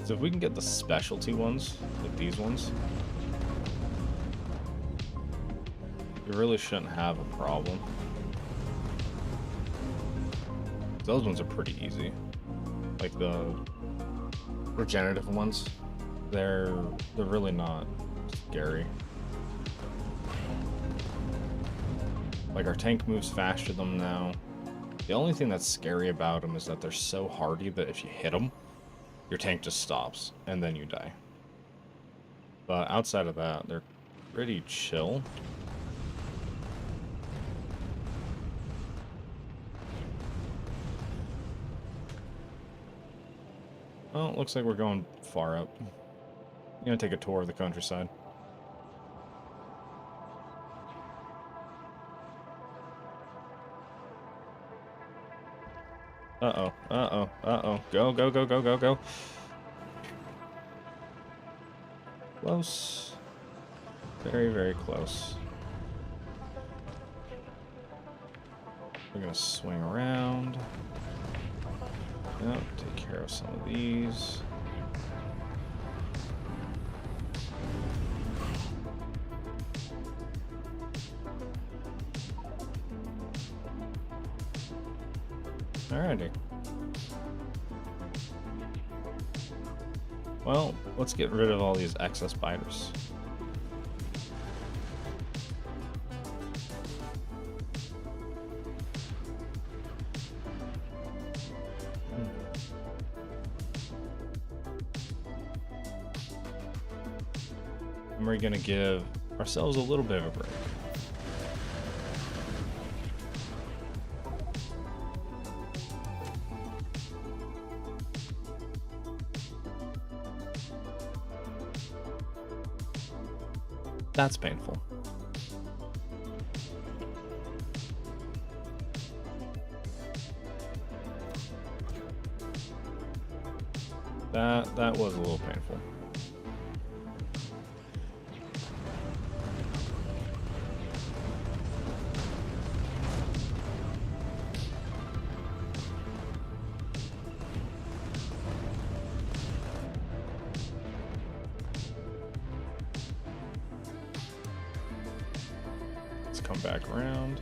So if we can get the specialty ones, like these ones, we really shouldn't have a problem. Those ones are pretty easy. Like the regenerative ones, they're really not scary. Like our tank moves faster than them now. The only thing that's scary about them is that they're so hardy that if you hit them, your tank just stops, and then you die. But outside of that, they're pretty chill. Well, it looks like we're going far up. I'm gonna take a tour of the countryside. Uh-oh, uh-oh, uh-oh. Go, go, go, go, go, go. Close. Very, very close. We're gonna swing around. Yep, take care of some of these. Alrighty. Well, let's get rid of all these excess biters. And we're gonna give ourselves a little bit of a break. That's painful. That was a little painful. Let's come back around.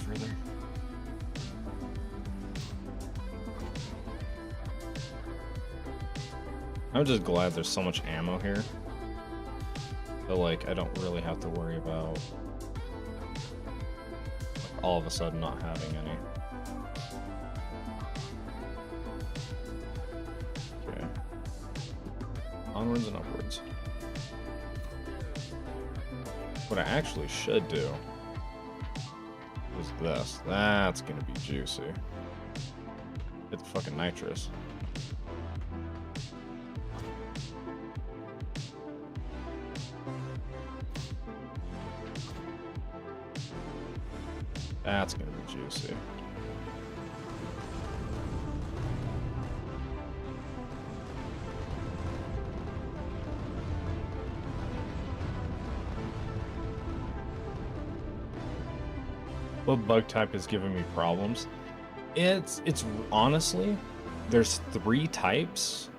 Further. I'm just glad there's so much ammo here. So like I don't really have to worry about all of a sudden not having any. Okay. Onwards and upwards. What I actually should do is this. That's gonna be juicy. Hit the fucking nitrous. That's gonna be juicy. What bug type is giving me problems? It's honestly, there's 3 types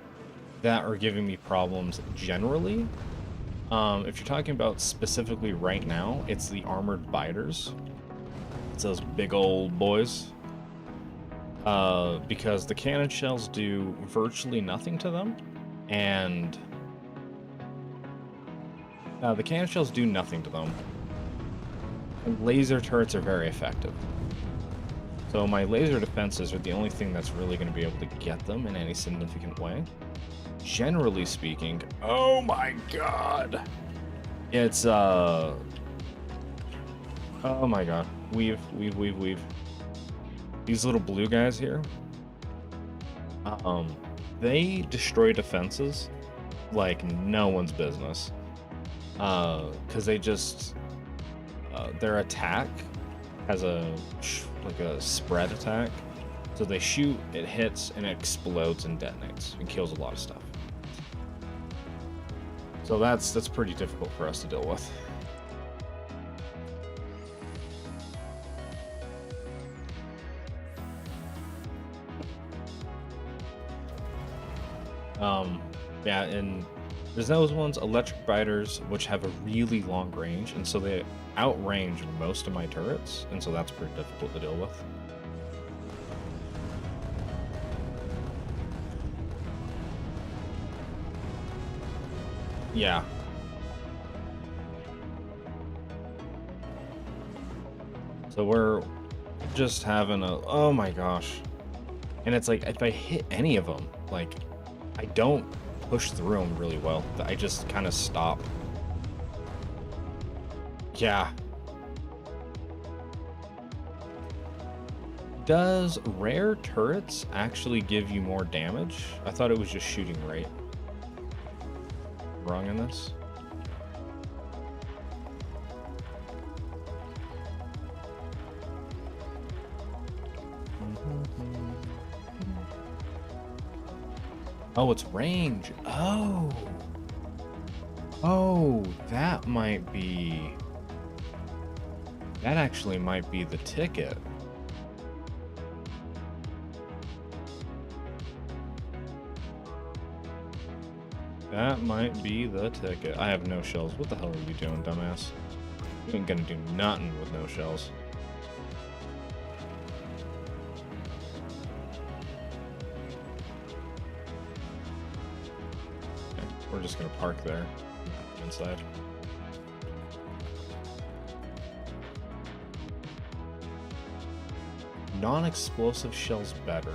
that are giving me problems generally. If you're talking about specifically right now, it's the armored biters. It's those big old boys. Because the cannon shells do virtually nothing to them, and the cannon shells do nothing to them. And laser turrets are very effective. So my laser defenses are the only thing that's really going to be able to get them in any significant way. Generally speaking, oh my god, it's oh my god, weave. These little blue guys here, they destroy defenses like no one's business, because they just their attack has like a spread attack, so they shoot, it hits, and it explodes and detonates and kills a lot of stuff. So that's pretty difficult for us to deal with. Yeah, and there's those ones, electric biters, which have a really long range, and so they outrange most of my turrets, and so that's pretty difficult to deal with. Yeah. So we're just having a, oh my gosh. And it's like, if I hit any of them, like, I don't push through them really well. I just kind of stop. Yeah. Does rare turrets actually give you more damage? I thought it was just shooting rate. Wrong in this? Oh, it's range. Oh. Oh, that might be... That actually might be the ticket. That might be the ticket. I have no shells. What the hell are you doing, dumbass? You ain't gonna do nothing with no shells. Okay, we're just gonna park there. Inside. Non-explosive shells better.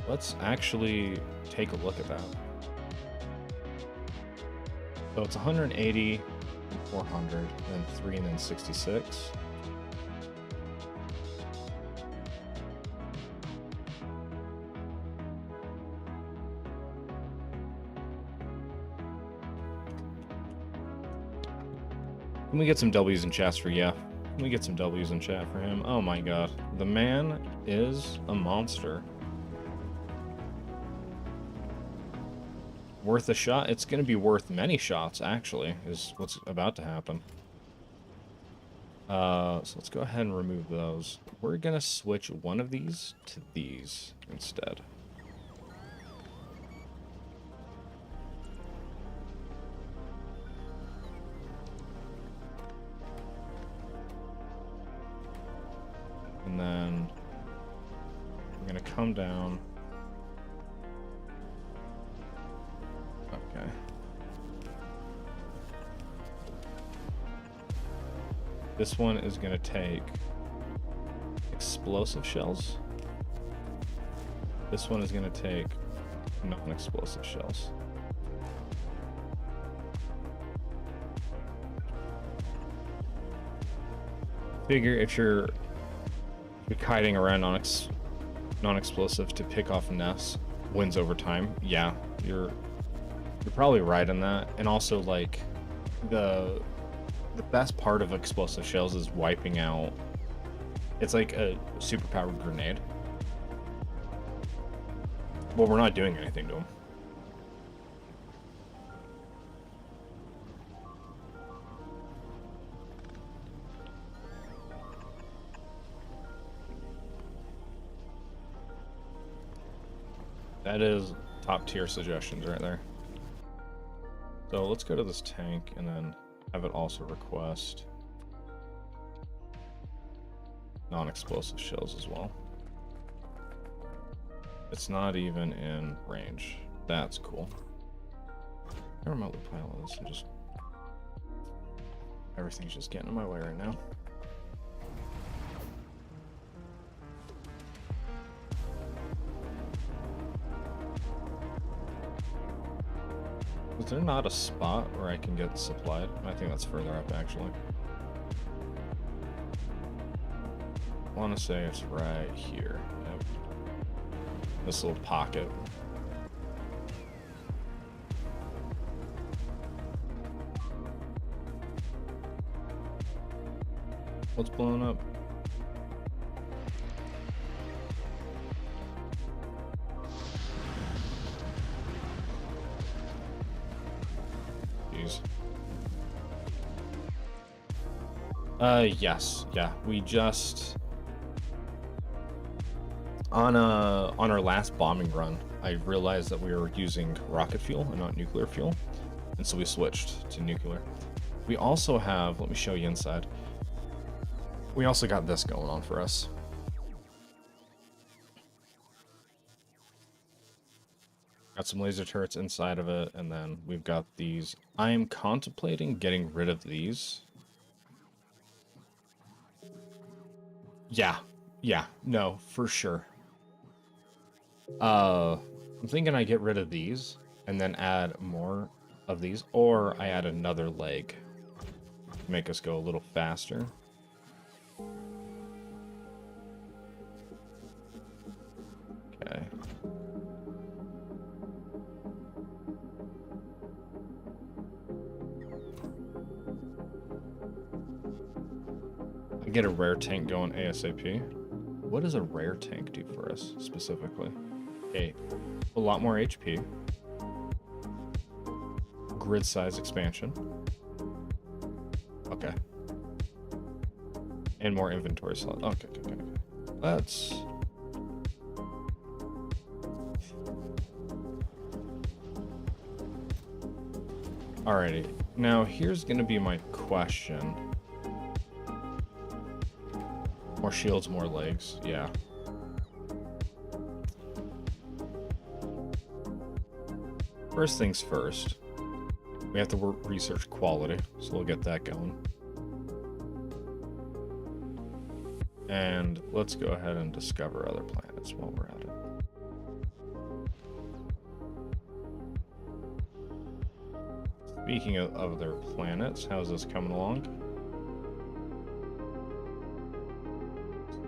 Let's actually take a look at that. So it's 180, 400, then 3, and then 66. Can we get some W's in chat for yeah? Can we get some W's in chat for him? Oh my god. The man is a monster. Worth a shot? It's going to be worth many shots, actually, is what's about to happen. So let's go ahead and remove those. We're going to switch one of these to these instead. And then I'm going to come down. Okay. This one is going to take explosive shells. This one is going to take non-explosive shells. Figure if you're kiting around non-explosive to pick off nests wins over time. Yeah, you're probably right in that. And also, like, the best part of explosive shells is wiping out. It's like a superpowered grenade. Well, we're not doing anything to them. That is top tier suggestions right there. So let's go to this tank and then have it also request non-explosive shells as well. It's not even in range. That's cool. I remotely pilot this and just everything's just getting in my way right now. Is there not a spot where I can get supplied? I think that's further up, actually. I want to say it's right here. Yep. This little pocket. What's blowing up? Yes, yeah, we just on our last bombing run, I realized that we were using rocket fuel and not nuclear fuel, and so we switched to nuclear. We also have, let me show you inside. We also got this going on for us. Got some laser turrets inside of it, and then we've got these. I am contemplating getting rid of these. Yeah, no, for sure. I'm thinking I get rid of these and then add more of these, or I add another leg to make us go a little faster. Okay. I get a rare tank going ASAP. What does a rare tank do for us specifically? Okay, a lot more HP. Grid size expansion. Okay. And more inventory slot. Okay. Let's... Alrighty. Now, here's gonna be my question. More shields, more legs. Yeah. First things first. We have to research quality, so we'll get that going. And let's go ahead and discover other planets while we're at it. Speaking of other planets, how's this coming along?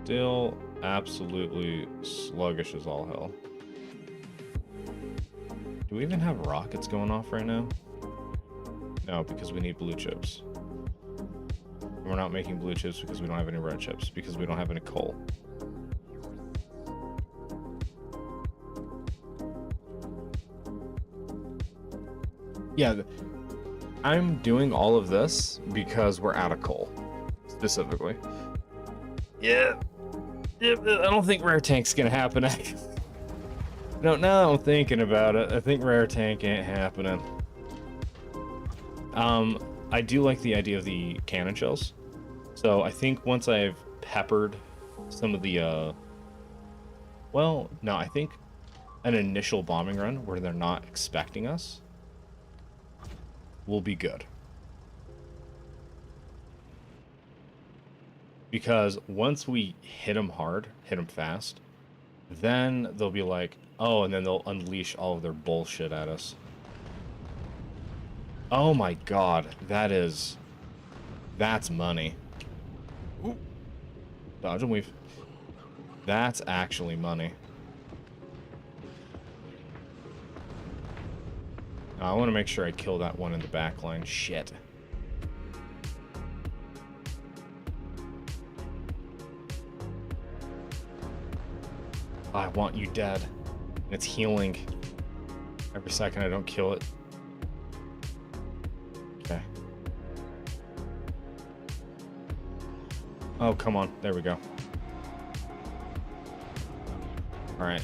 Still absolutely sluggish as all hell. Do we even have rockets going off right now? No, because we need blue chips. We're not making blue chips because we don't have any red chips, because we don't have any coal. Yeah, I'm doing all of this because we're out of coal, specifically. Yeah. I don't think rare tank's gonna happen, actually. No, now I'm thinking about it. I think rare tank ain't happening. I do like the idea of the cannon shells. So I think once I've peppered some of the, well, no, I think an initial bombing run where they're not expecting us will be good. Because once we hit them hard, hit them fast, then they'll be like, oh, and then they'll unleash all of their bullshit at us. Oh my god, that's money. Ooh. Dodge and weave. That's actually money. I want to make sure I kill that one in the back line. Shit. I want you dead. It's healing. Every second I don't kill it. Okay. Oh, come on. There we go. Alright.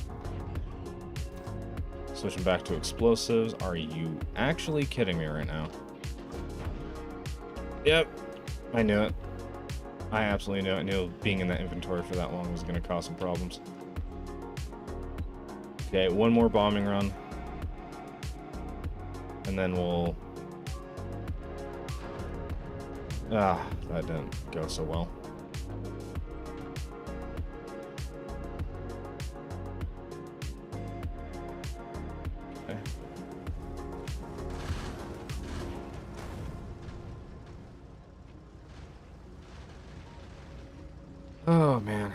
Switching back to explosives. Are you actually kidding me right now? Yep. I knew it. I absolutely knew it. I knew being in that inventory for that long was going to cause some problems. Okay, one more bombing run. And then we'll... Ah, that didn't go so well. Okay. Oh, man.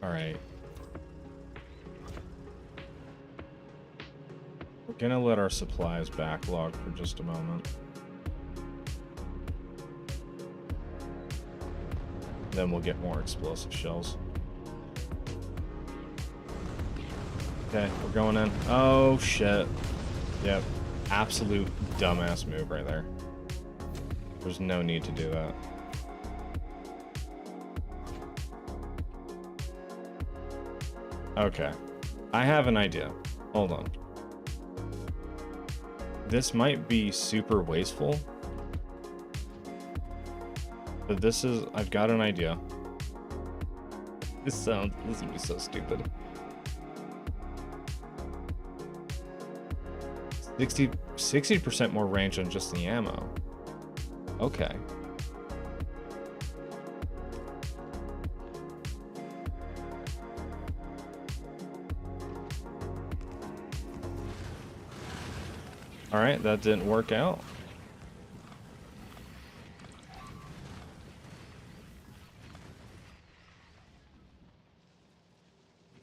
All right. We're gonna let our supplies backlog for just a moment. Then we'll get more explosive shells. Okay, we're going in. Oh, shit. Yep. Absolute dumbass move right there. There's no need to do that. Okay. I have an idea. Hold on. This might be super wasteful. But I've got an idea. This would be so stupid. 60% more range on just the ammo. Okay. All right, that didn't work out.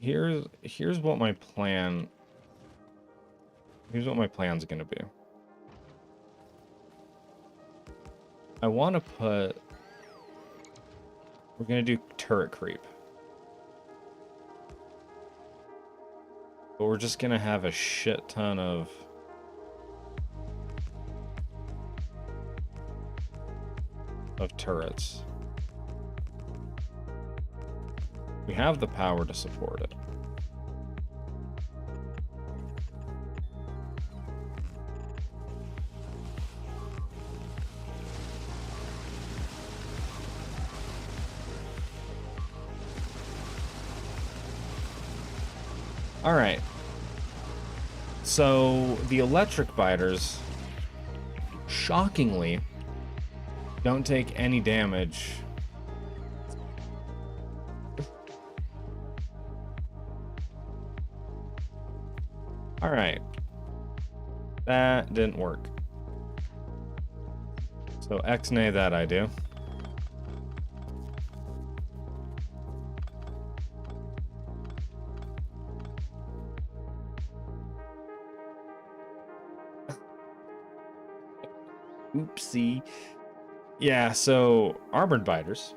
Here's what my plan. Here's what my plan's gonna be. I want to put. We're gonna do turret creep, but we're just gonna have a shit ton of. Turrets. We have the power to support it. All right. So the electric biters, shockingly, don't take any damage. All right. That didn't work. So X-nay that I do. see. Yeah, so armored biters.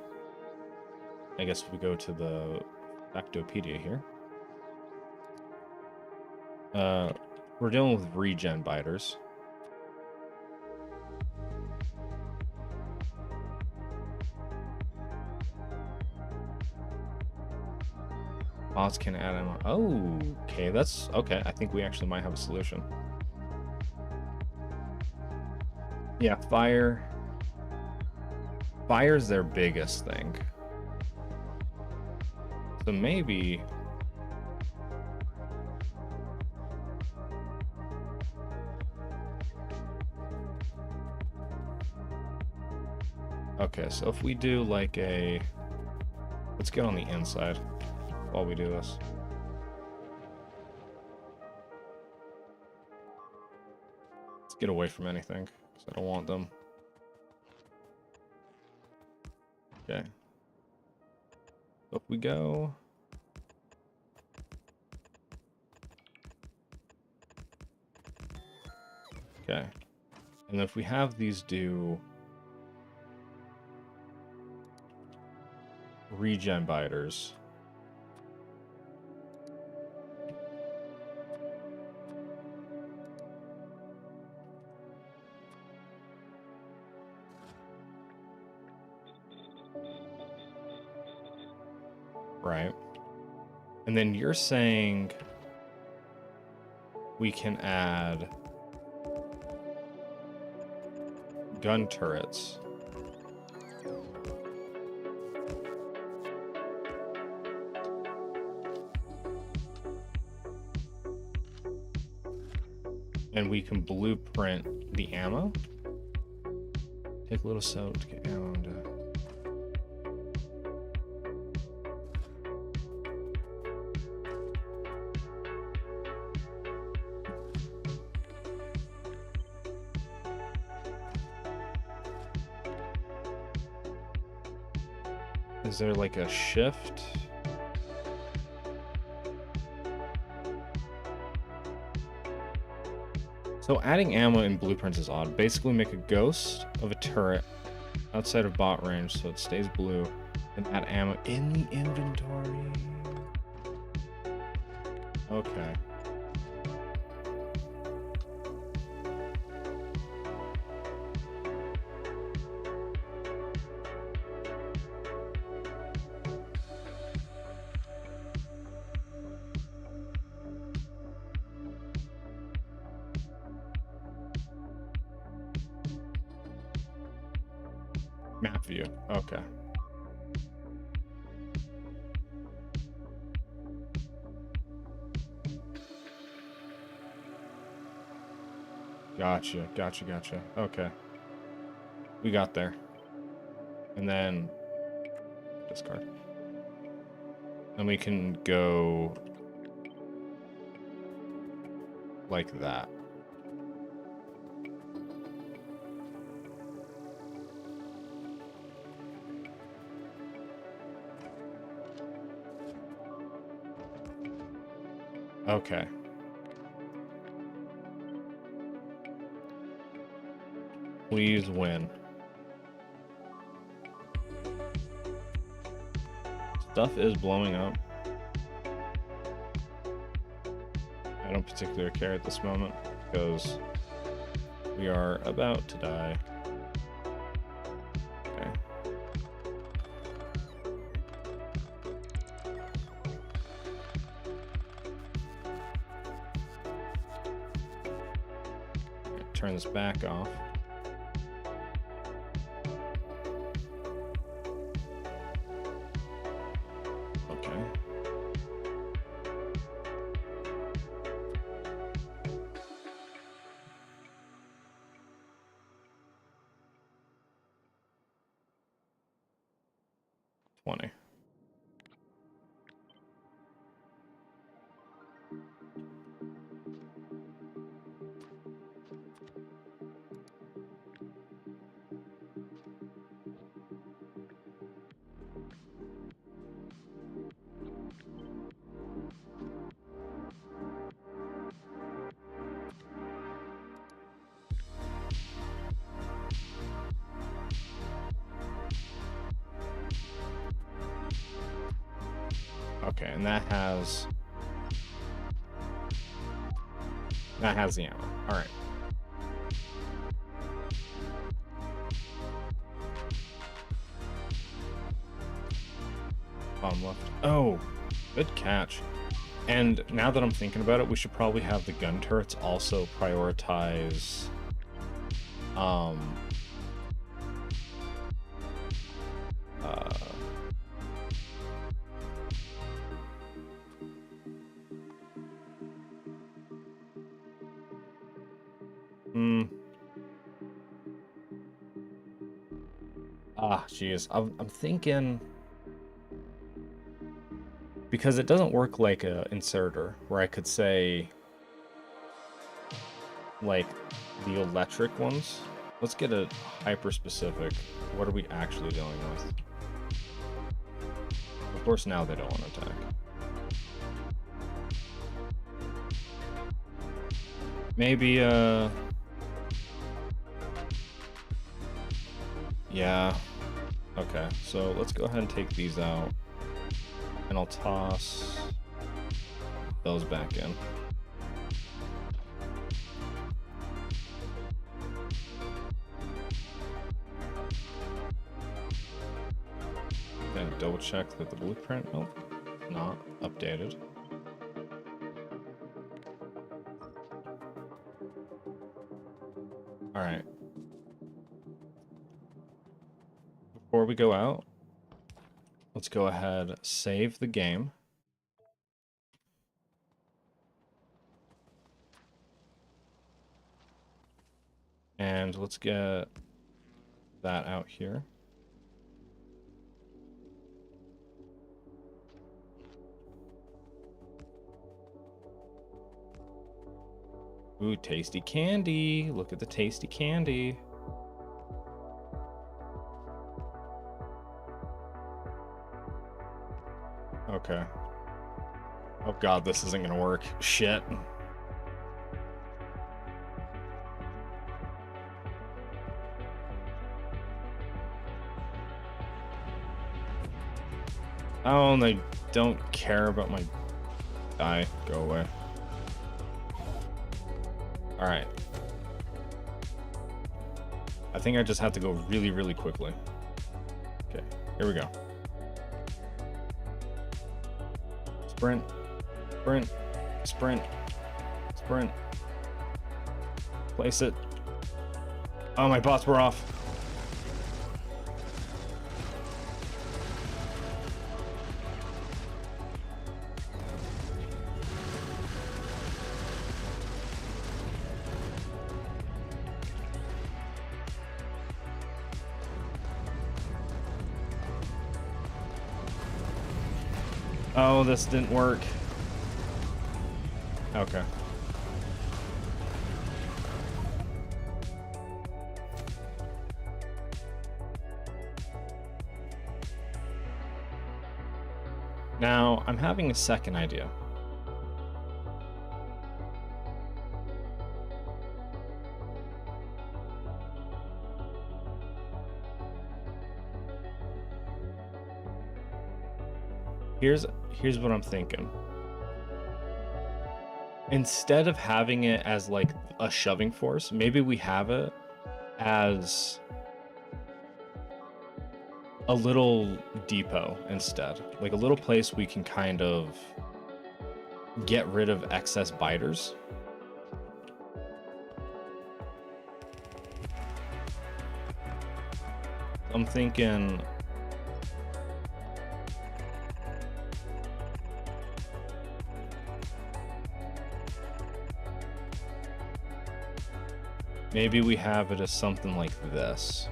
I guess if we go to the Factopedia here. We're dealing with regen biters. Bots can add ammo. Oh, okay, that's okay. I think we actually might have a solution. Yeah, fire. Fire's their biggest thing. So maybe. Okay, so if we do like a. Let's get on the inside while we do this. Let's get away from anything, because I don't want them. Okay. So if we go. Okay. And if we have these do regen biters. Right. And then you're saying we can add gun turrets. And we can blueprint the ammo. Take a little soap to get ammo into. Is there like a shift? So adding ammo in blueprints is odd. Basically make a ghost of a turret outside of bot range so it stays blue, and add ammo in the inventory. Okay. Map view. Okay. Gotcha, gotcha, gotcha. Okay. We got there. And then discard. And we can go like that. Okay. Please win. Stuff is blowing up. I don't particularly care at this moment because we are about to die. Okay. Turn this back off. Okay. $20. Okay, and that has the ammo. All right. Bomb left. Oh, good catch. And now that I'm thinking about it, we should probably have the gun turrets also prioritize geez. I'm thinking, because it doesn't work like a inserter where I could say like the electric ones. Let's get a hyper specific. What are we actually dealing with? Of course, now they don't want to attack. Maybe, yeah. Okay, so let's go ahead and take these out. And I'll toss those back in. Okay, double check that the blueprint, nope, not updated. All right. Before we go out, let's go ahead, save the game. And let's get that out here. Ooh, tasty candy. Look at the tasty candy. Okay. Oh god, this isn't gonna work. Shit. Oh, and they don't care about my die. Go away. Alright. I think I just have to go really, really quickly. Okay, here we go. Sprint, sprint, sprint, sprint. Place it. Oh, my bots were off. Oh, this didn't work. Okay. Now, I'm having a second idea. Here's what I'm thinking. Instead of having it as like a shoving force, maybe we have it as a little depot instead. Like a little place we can kind of get rid of excess biters. I'm thinking maybe we have it as something like this.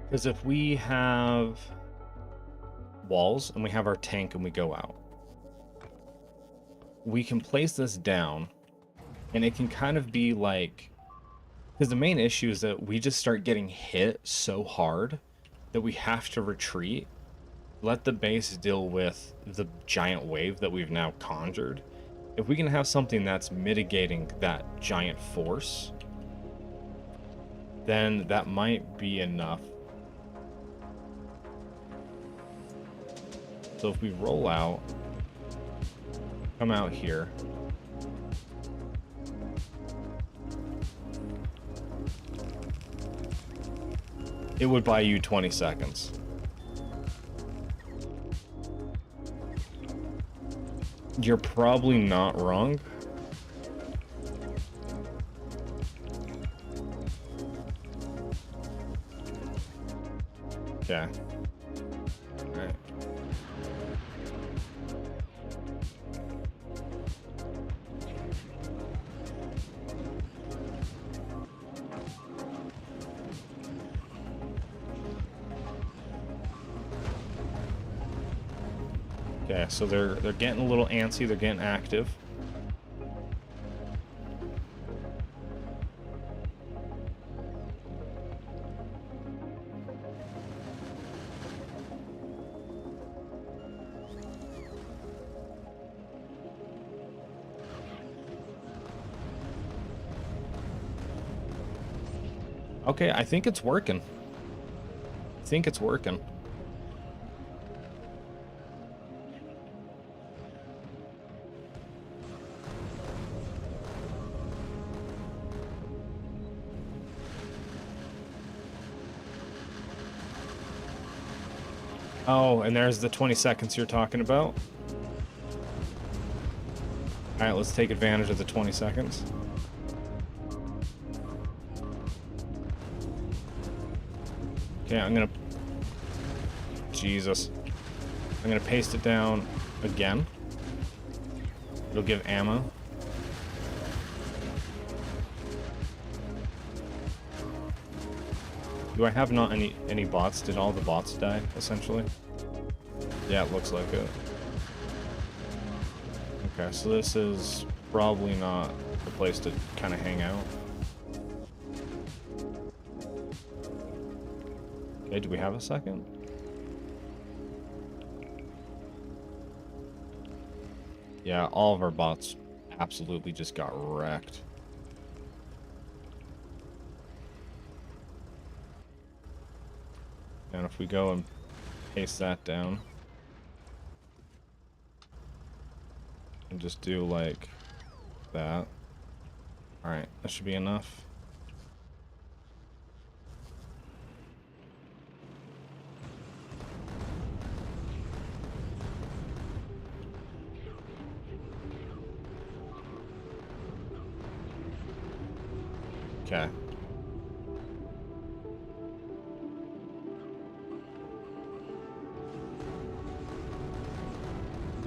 Because if we have walls and we have our tank and we go out, we can place this down and it can kind of be like, because the main issue is that we just start getting hit so hard that we have to retreat. let the base deal with the giant wave that we've now conjured. If we can have something that's mitigating that giant force, then that might be enough. So if we roll out, come out here, it would buy you 20 seconds. You're probably not wrong. Okay. Alright. Okay, so they're getting a little antsy, they're getting active. Okay, I think it's working. I think it's working. Oh, and there's the 20 seconds you're talking about. Alright, let's take advantage of the 20 seconds. Okay, I'm gonna... Jesus. I'm gonna paste it down again. It'll give ammo. Do I have not any bots? Did all the bots die, essentially? Yeah, it looks like it. Okay, so this is probably not the place to kind of hang out. Okay, do we have a second? Yeah, all of our bots absolutely just got wrecked. And if we go and paste that down and just do like that. Alright, that should be enough. Okay.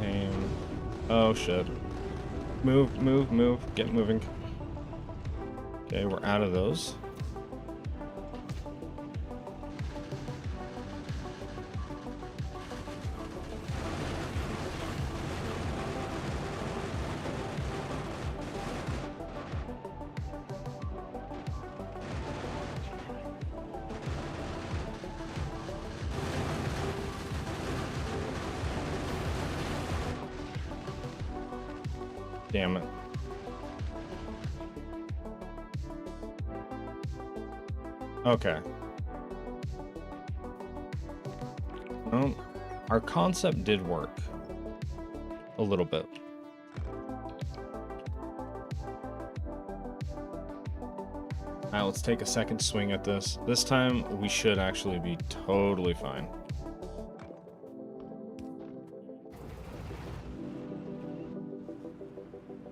Aim. Oh shit. Move, move, move. Get moving. Okay, we're out of those. Damn it. Okay. Well, our concept did work. A little bit. Alright, let's take a second swing at this. This time, we should actually be totally fine.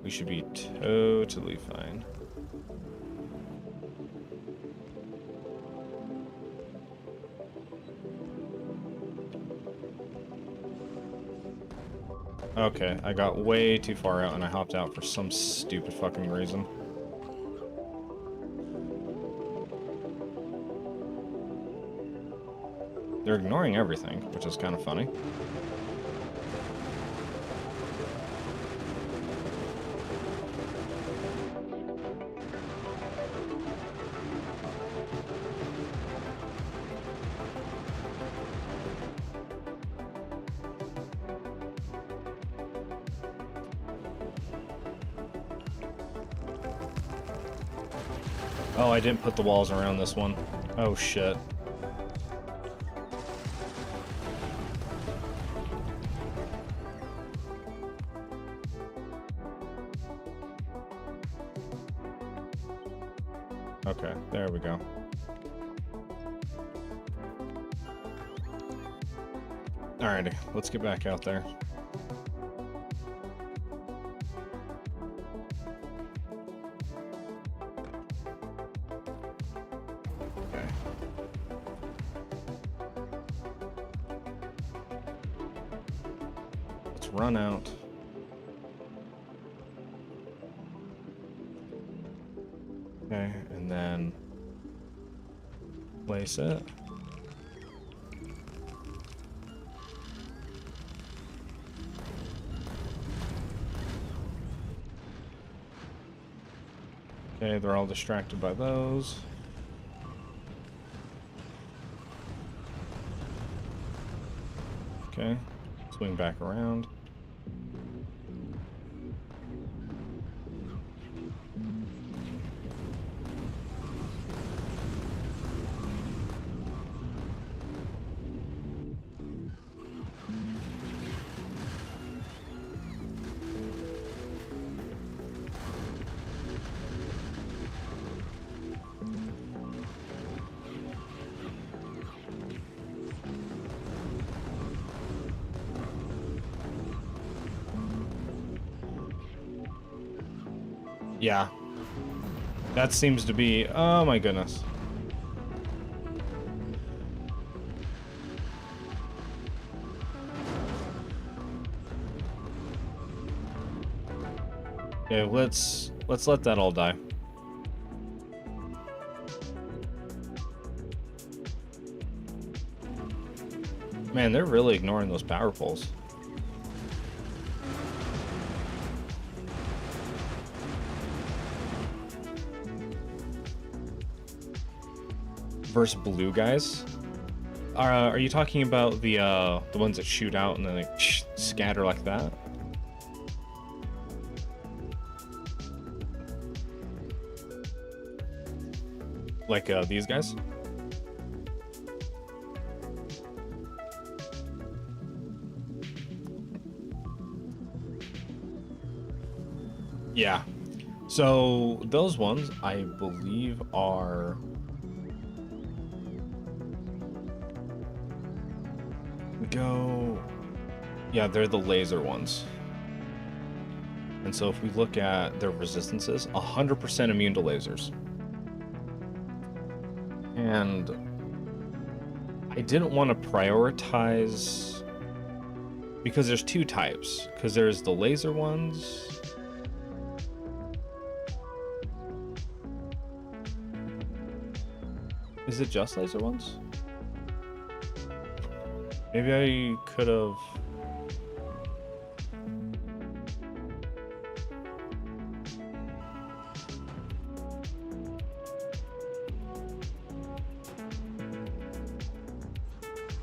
We should be totally fine. Okay, I got way too far out and I hopped out for some stupid fucking reason. They're ignoring everything, which is kind of funny. Oh, I didn't put the walls around this one. Oh, shit. Okay, there we go. Alrighty, let's get back out there. Okay. Let's run out. Okay, and then place it. Okay, they're all distracted by those. Okay, swing back around. Yeah. That seems to be... Oh my goodness. Okay, let's let that all die. Man, they're really ignoring those power poles. Versus blue guys. Are you talking about the ones that shoot out and then they scatter like that? Like these guys? Yeah. So those ones I believe are... Go... Yeah, they're the laser ones. And so if we look at their resistances, 100% immune to lasers. And I didn't want to prioritize because there's two types. Because there's the laser ones. Is it just laser ones? Maybe I could have...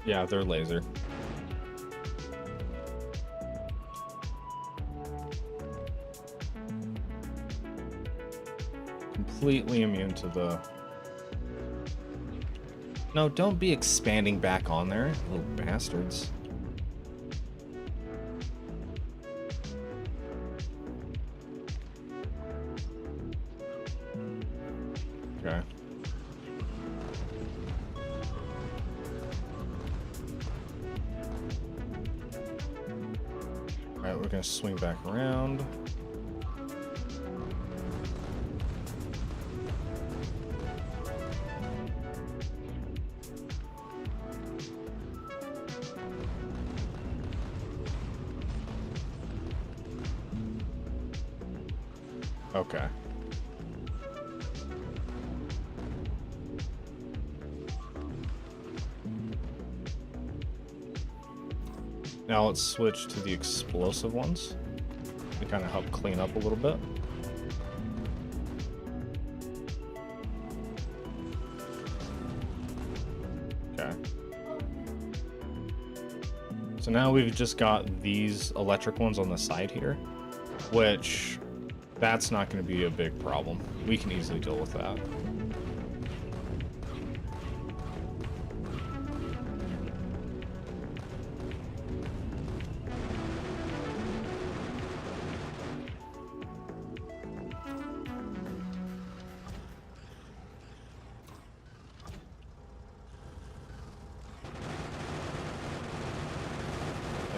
Yeah, they're laser. Completely immune to the... No, don't be expanding back on there, little bastards. Okay. Alright, we're gonna swing back around. Okay. Now let's switch to the explosive ones to kind of help clean up a little bit. Okay. So now we've just got these electric ones on the side here, which that's not going to be a big problem. We can easily deal with that.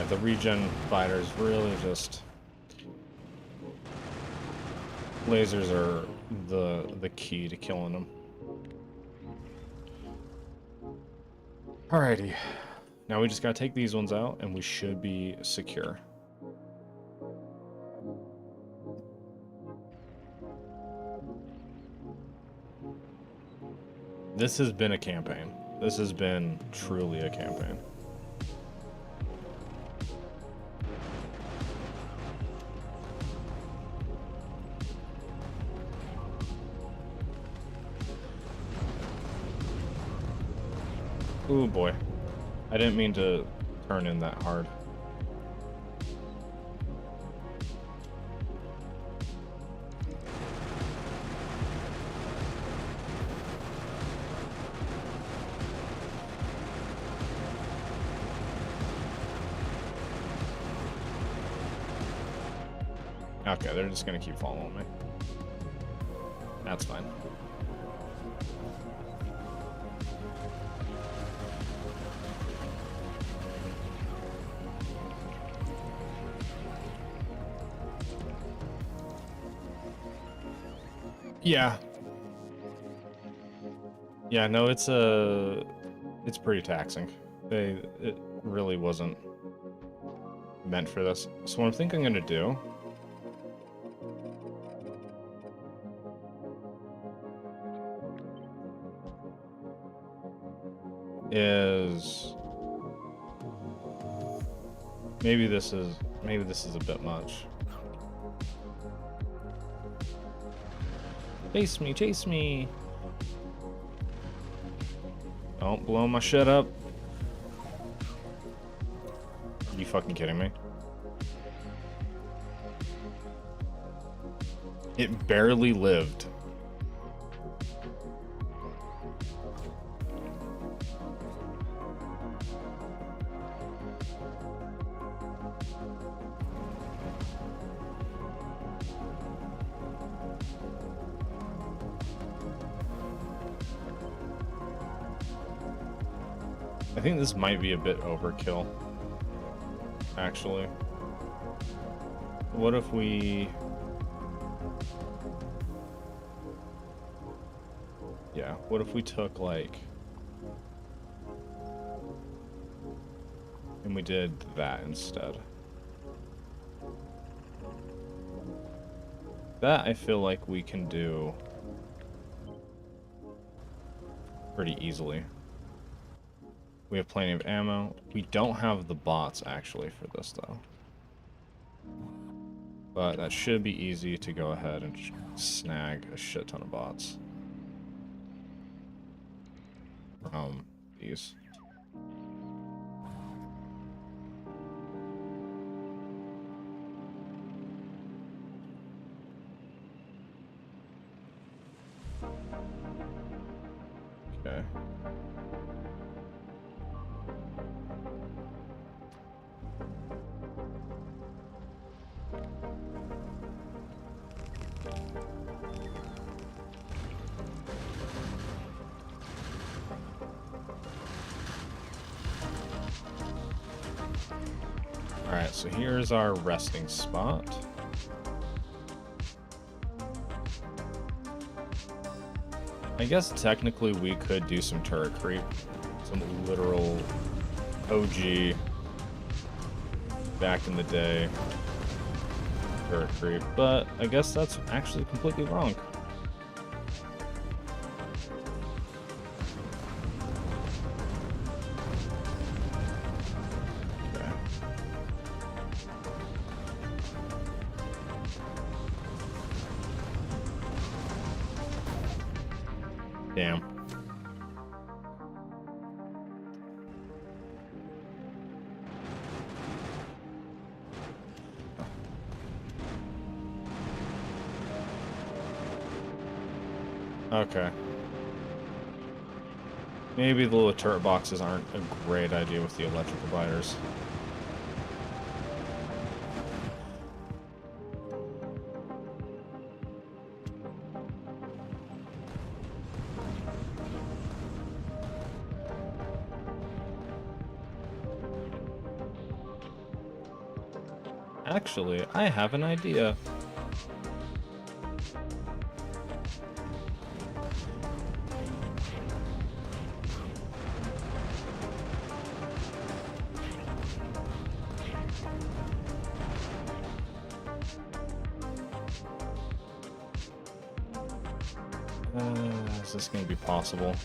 Yeah, the regen fighters really just... Lasers are the key to killing them. Alrighty. Now we just gotta take these ones out and we should be secure. This has been a campaign. This has been truly a campaign. Ooh boy. I didn't mean to turn in that hard. Okay, they're just gonna keep following me. That's fine. Yeah. Yeah, no, it's pretty taxing. It really wasn't meant for this. So what I think I'm gonna do is maybe this is a bit much. Chase me, chase me. Don't blow my shit up. Are you fucking kidding me? It barely lived. I think this might be a bit overkill, actually. What if we... Yeah, what if we took, like... And we did that instead. That I feel like we can do pretty easily. We have plenty of ammo. We don't have the bots actually for this though. But that should be easy to go ahead and snag a shit ton of bots. These. Okay. Alright, so here's our resting spot. I guess technically we could do some turret creep. Some literal OG back in the day turret creep, but I guess that's actually completely wrong. Damn. Okay. Maybe the little turret boxes aren't a great idea with the electrical biters. Actually, I have an idea. Is this going to be possible?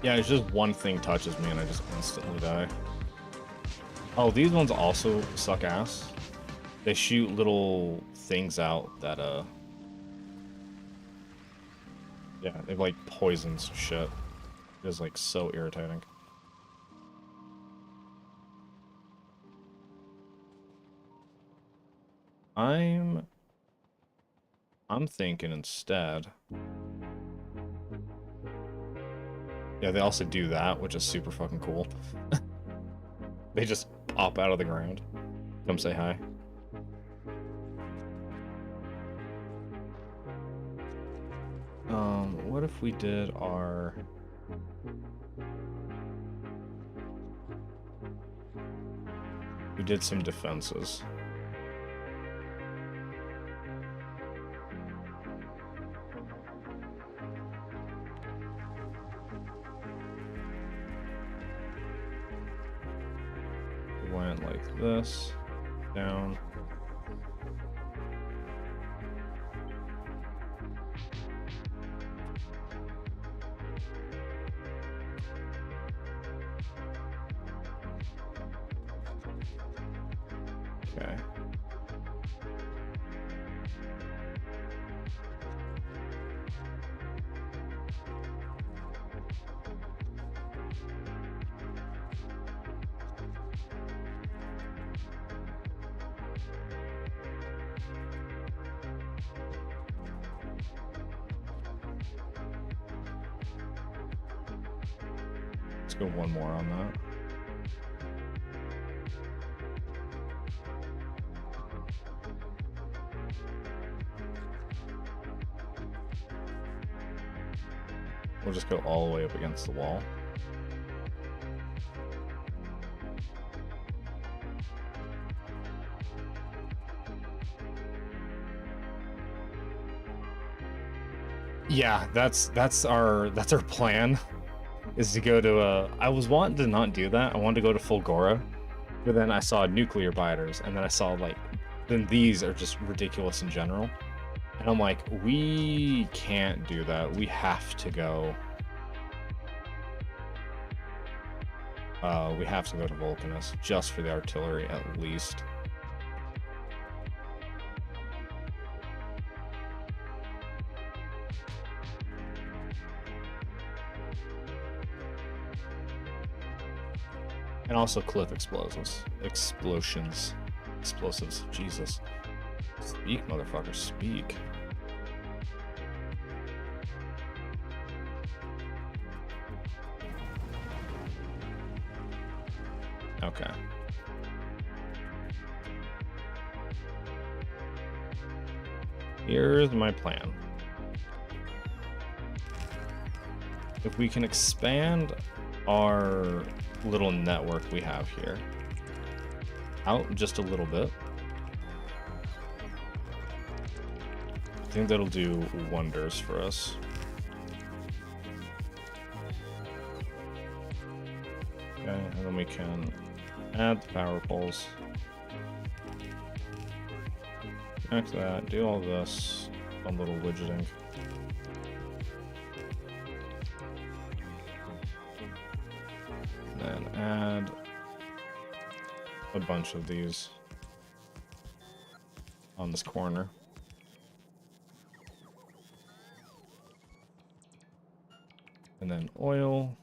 Yeah, it's just one thing touches me and I just instantly die. Oh, these ones also suck ass. They shoot little things out that, yeah, they like poisons shit. It is like so irritating. I'm thinking instead. Yeah, they also do that, which is super fucking cool. They just pop out of the ground. Come say hi. What if we did our... We did some defenses. We went like this, down. Okay. Let's go one more on that. We'll just go all the way up against the wall. Yeah, that's our plan. Is to go to I was wanting to not do that. I wanted to go to Fulgora, but then I saw nuclear biters, and then I saw like, then these are just ridiculous in general. And I'm like, we can't do that. We have to go. We have to go to Vulcanus just for the artillery at least. And also cliff explosives. Explosives. Jesus. Speak, motherfucker, speak. Okay. Here's my plan. If we can expand our little network we have here out just a little bit, I think that'll do wonders for us. Okay, and then we can add the power poles. Connect that, do all this, a little widgeting. Then add a bunch of these on this corner. And then oil.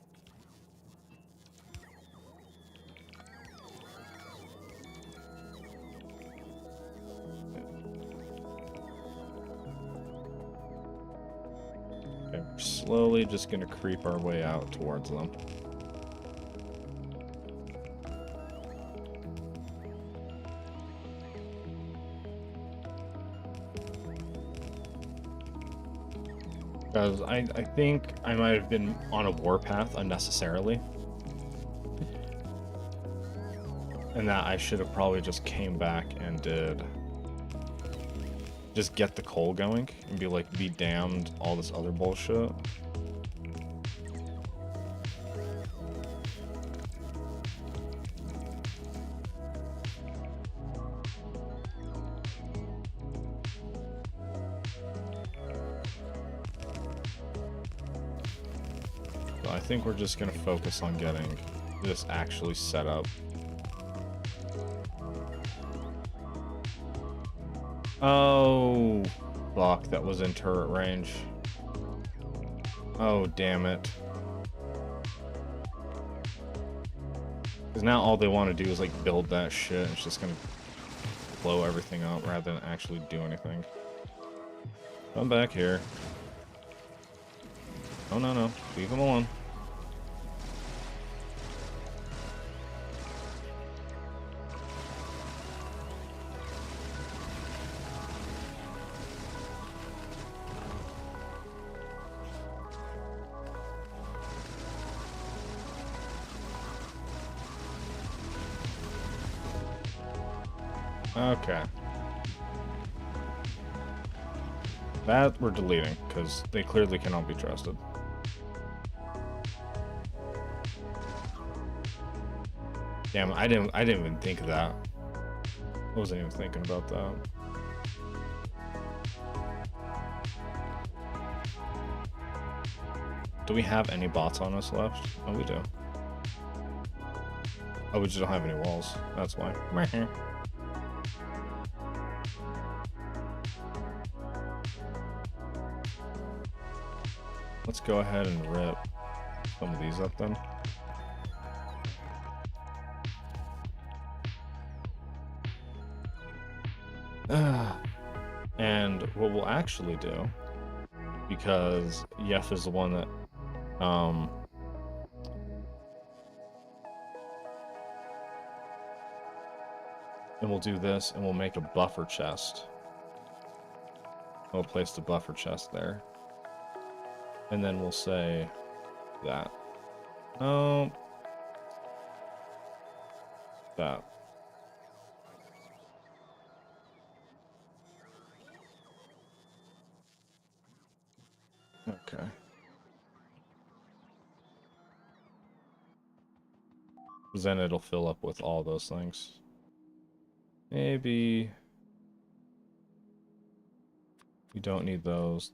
Okay, we're slowly just gonna creep our way out towards them. Because I think I might have been on a warpath unnecessarily. And that I should have probably just came back and did... just get the coal going and be like, be damned, all this other bullshit. But I think we're just gonna focus on getting this actually set up. Oh, fuck, that was in turret range. Oh, damn it. Because now all they want to do is, like, build that shit. It's just gonna blow everything up rather than actually do anything. Come back here. Oh, no, no. Leave him alone. Okay. That we're deleting, because they clearly cannot be trusted. Damn, I didn't even think of that. I wasn't even thinking about that. Do we have any bots on us left? Oh, we do. Oh, we just don't have any walls. That's why. Let's go ahead and rip some of these up then. And what we'll actually do, because Yef is the one that and we'll do this and we'll make a buffer chest. We'll place the buffer chest there. And then we'll say that. No. That. Okay. Because then it'll fill up with all those things. Maybe... we don't need those.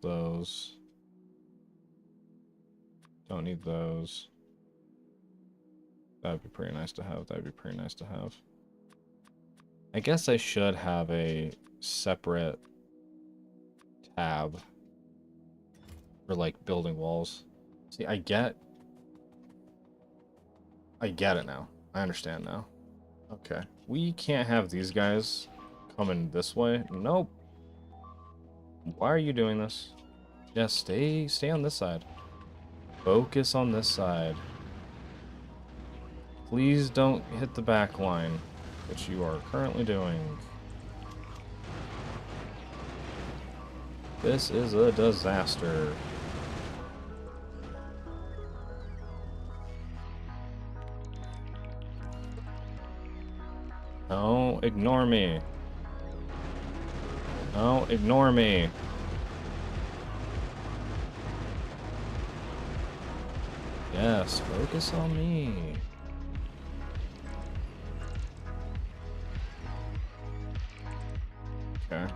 Don't need those. That'd be pretty nice to have. I guess I should have a separate tab for, like, building walls. See, I get it now. I understand now. Okay. We can't have these guys coming this way. Nope. Why are you doing this? Yeah, stay on this side. Focus on this side. Please don't hit the back line, which you are currently doing. This is a disaster. No, ignore me. No, ignore me. Yes, focus on me. Okay.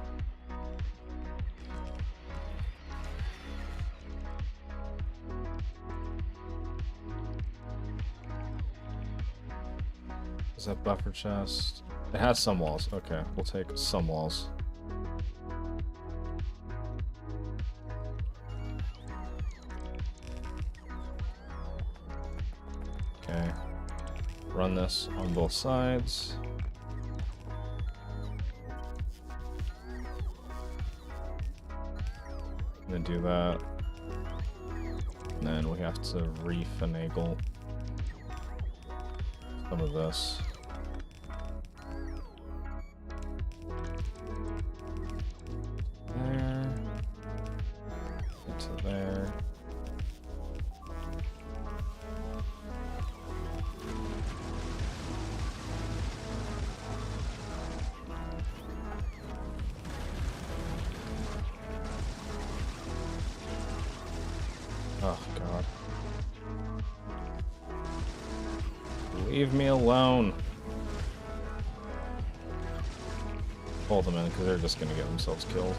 Is that buffer chest? It has some walls. Okay, we'll take some walls. Okay. Run this on both sides. And then do that. And then we have to refinagle some of this. There. So there. Oh, God. Leave me alone. Pull them in, because they're just going to get themselves killed.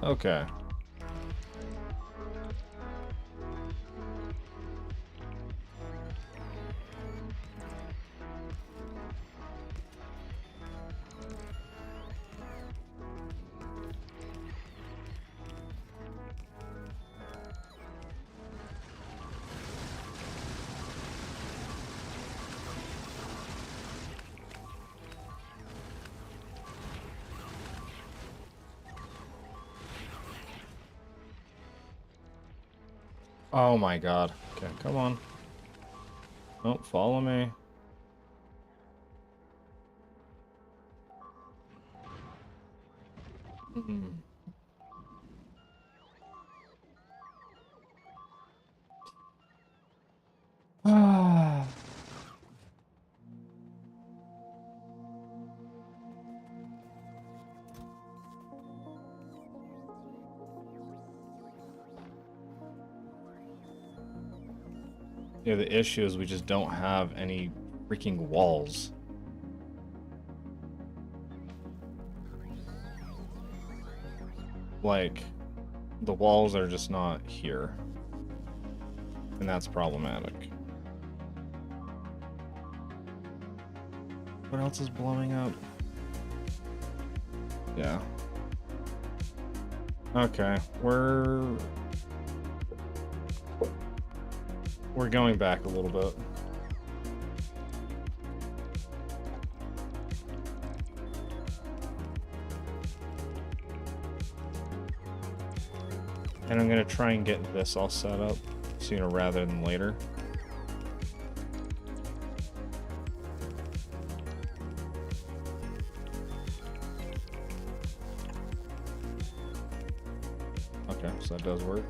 Okay. Oh my God. Okay, come on. Don't follow me. Ah. Yeah, the issue is we just don't have any freaking walls. Like, the walls are just not here. And that's problematic. What else is blowing up? Yeah. Okay, we're going back a little bit. And I'm gonna try and get this all set up sooner rather than later. Okay, so that does work.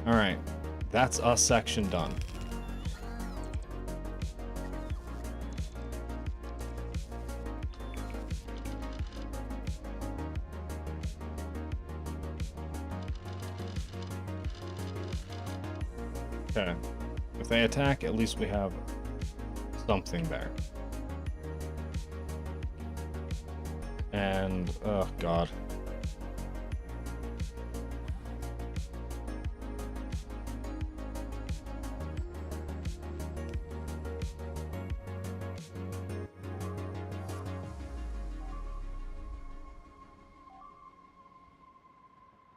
All right, that's a section done. Okay, if they attack, at least we have something there. And, oh God.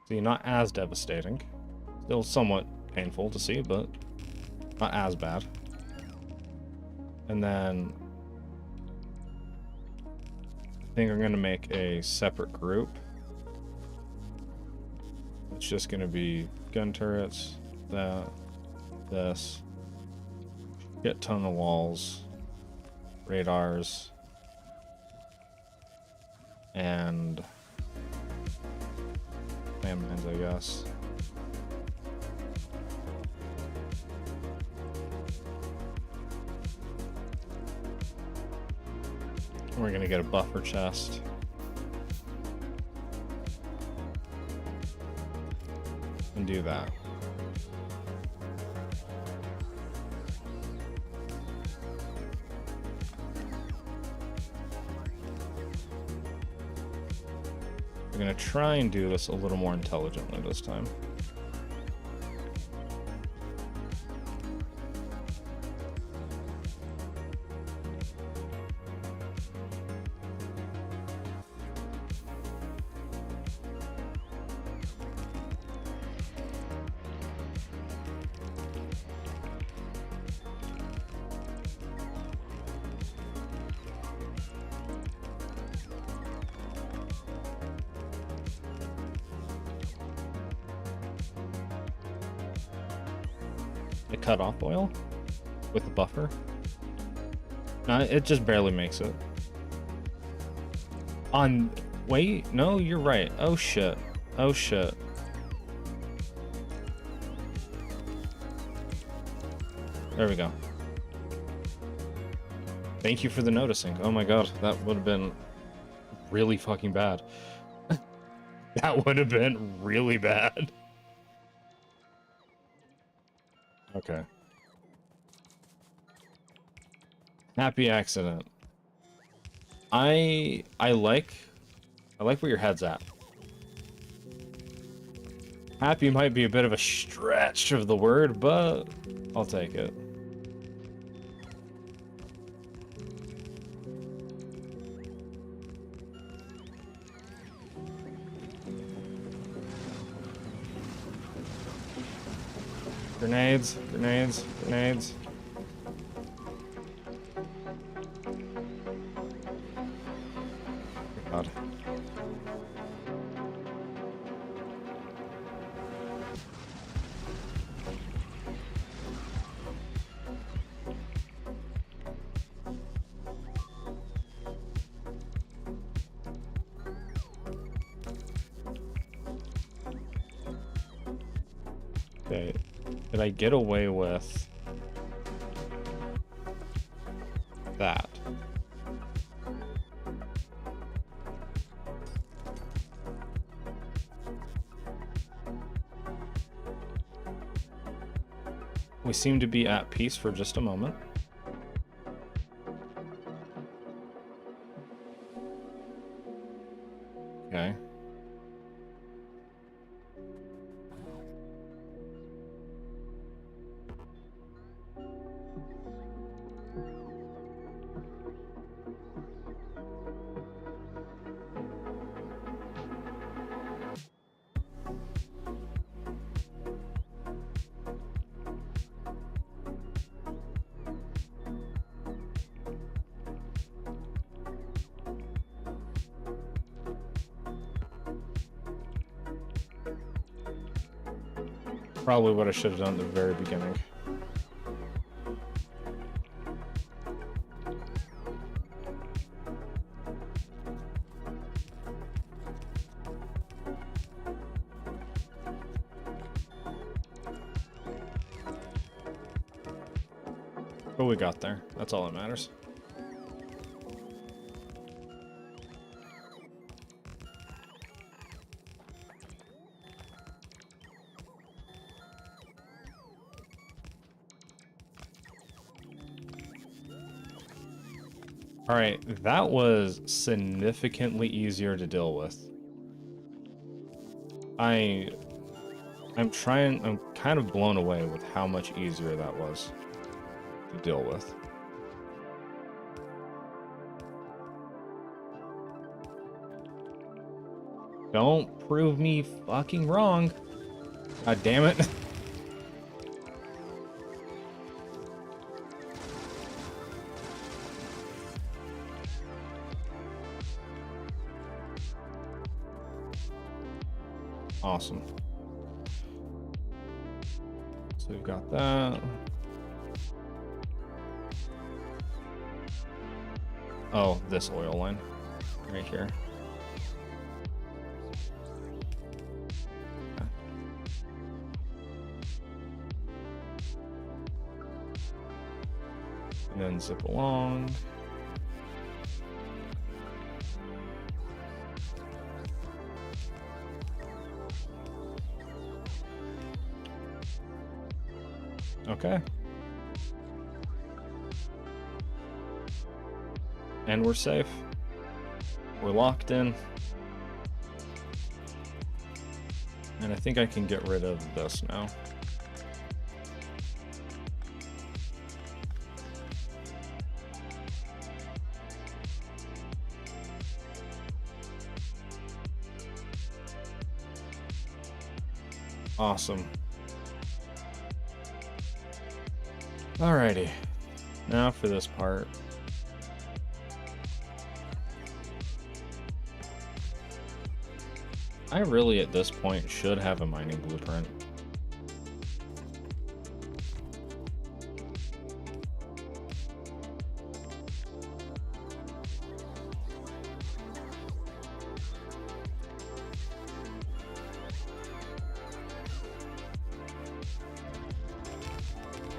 See, not as devastating. Still somewhat painful to see, but not as bad. And then I think I'm going to make a separate group. It's just going to be gun turrets, that, this, get ton of walls, radars, and landmines, I guess. We're gonna get a buffer chest. And do that. We're gonna try and do this a little more intelligently this time. a cutoff oil with a buffer. No, it just barely makes it. Wait, no, you're right. Oh shit. Oh shit. There we go. Thank you for the noticing. Oh my god, that would have been really fucking bad. That would have been really bad. Okay. Happy accident. I like where your head's at. Happy might be a bit of a stretch of the word, but I'll take it. Grenades, grenades, grenades. God. Okay, did I get away with that? We seem to be at peace for just a moment. Okay. Probably what I should have done at the very beginning. But we got there. That's all that matters. All right, that was significantly easier to deal with. I'm kind of blown away with how much easier that was to deal with. Don't prove me fucking wrong. God damn it. Awesome. So we've got that. Oh, this oil line right here. Okay. And then zip along. Okay. And we're safe. We're locked in. And I think I can get rid of this now. Awesome. Alrighty. Now for this part. I really, at this point, should have a mining blueprint.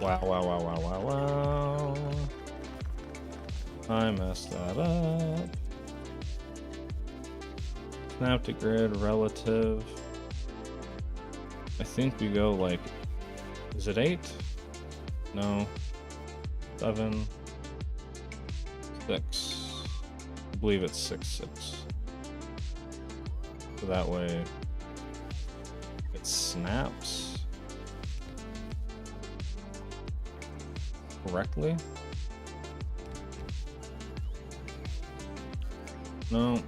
Wow, wow, wow, wow, wow, wow. I messed that up. Snap to grid, relative. I think we go like, is it 8? No. 7. 6. I believe it's 6, 6. So that way it snaps correctly. No.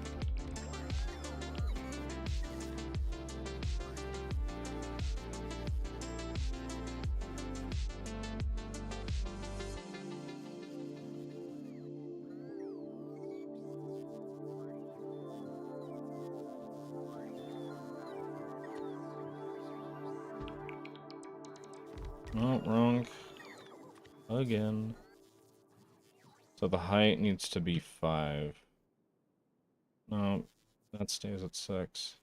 No, wrong. Again. So the height needs to be 5. No, that stays at 6.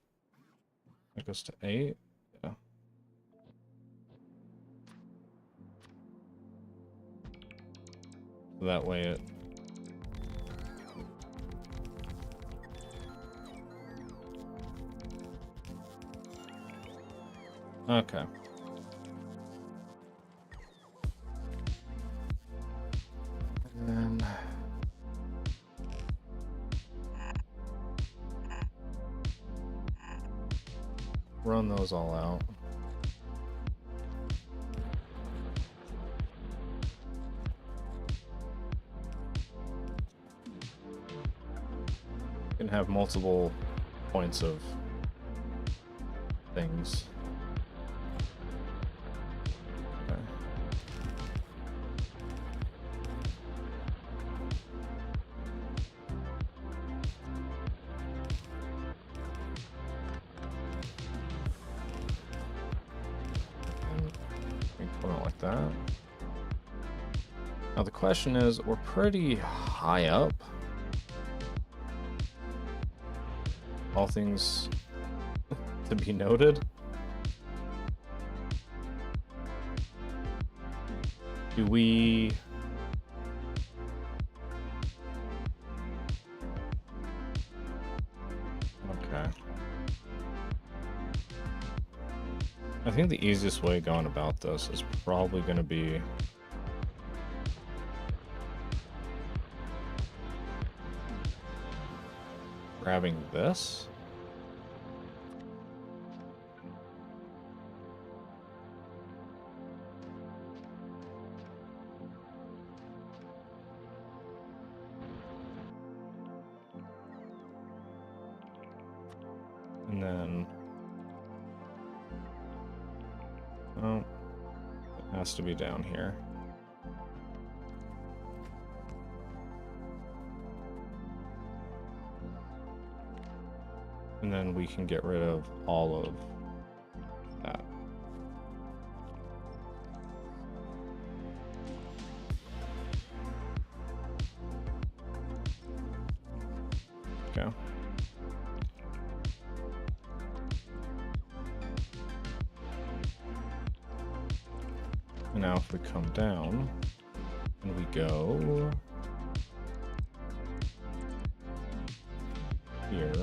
That goes to 8. Yeah. So that way it... Okay. And then... run those all out. You can have multiple points of things. Okay. Put it like that. Now the question is, we're pretty high up. All things to be noted. Do we... Okay. I think the easiest way going about this is probably going to be... grabbing this. And then... oh, it has to be down here. And then we can get rid of all of that. Okay. And now if we come down and we go here,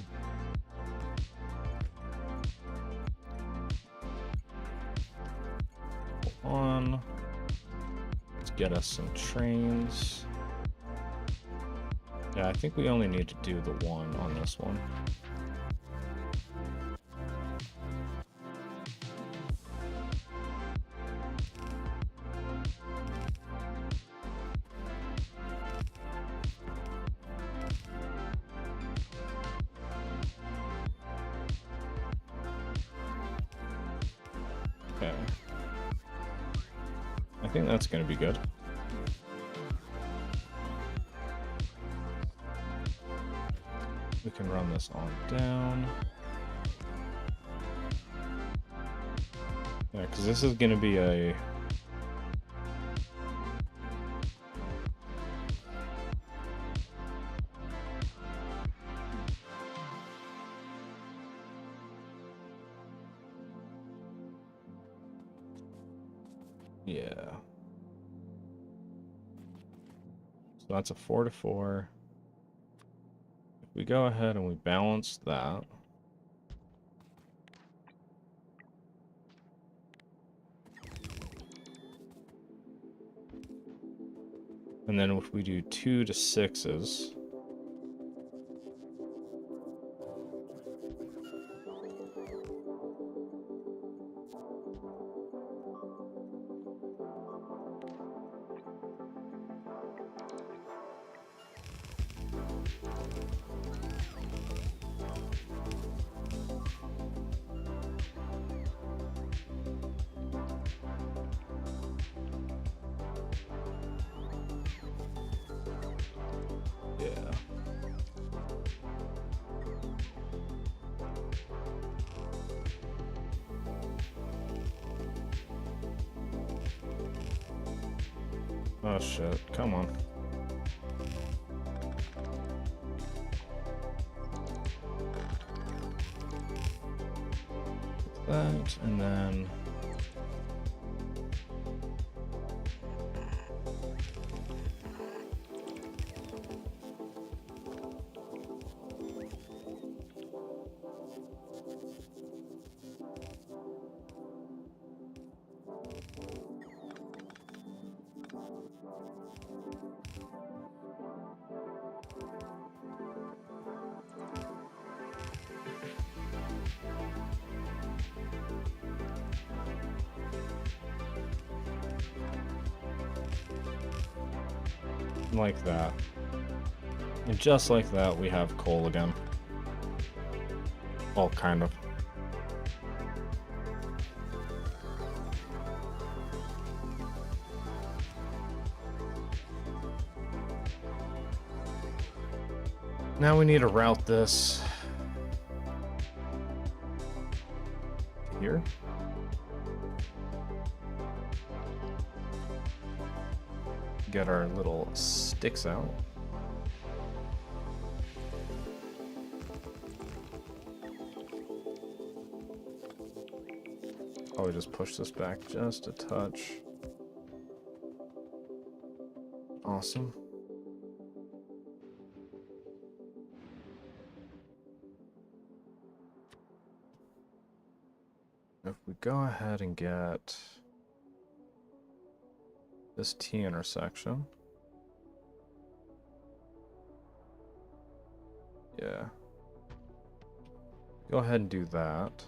on, let's get us some trains. Yeah, I think we only need to do the one on this one. Okay. I think that's going to be good. We can run this on down. Yeah, because this is going to be a... yeah. So that's a 4 to 4. If we go ahead and we balance that. And then if we do 2 to 6s. Yeah. Oh shit, come on. That, and then... like that. And just like that, we have coal again. Well, kind of. Now we need to route this here. Get our little sticks out. Probably just push this back just a touch. Awesome. If we go ahead and get this T intersection. Yeah. Go ahead and do that.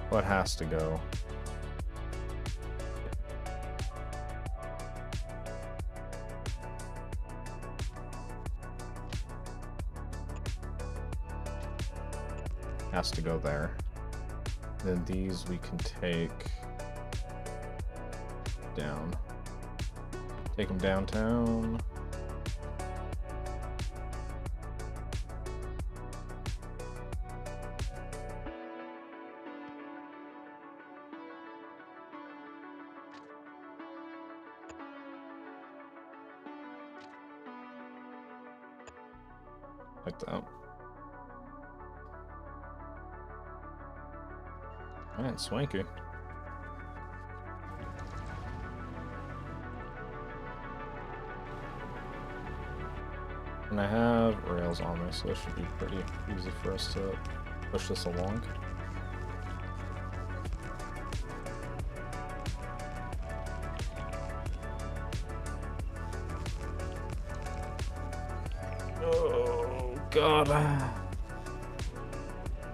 What has to go? Has to go there. Then these we can take down. Take them downtown. Like that. Alright, swanky. And I have rails on me, so it should be pretty easy for us to push this along. Oh god.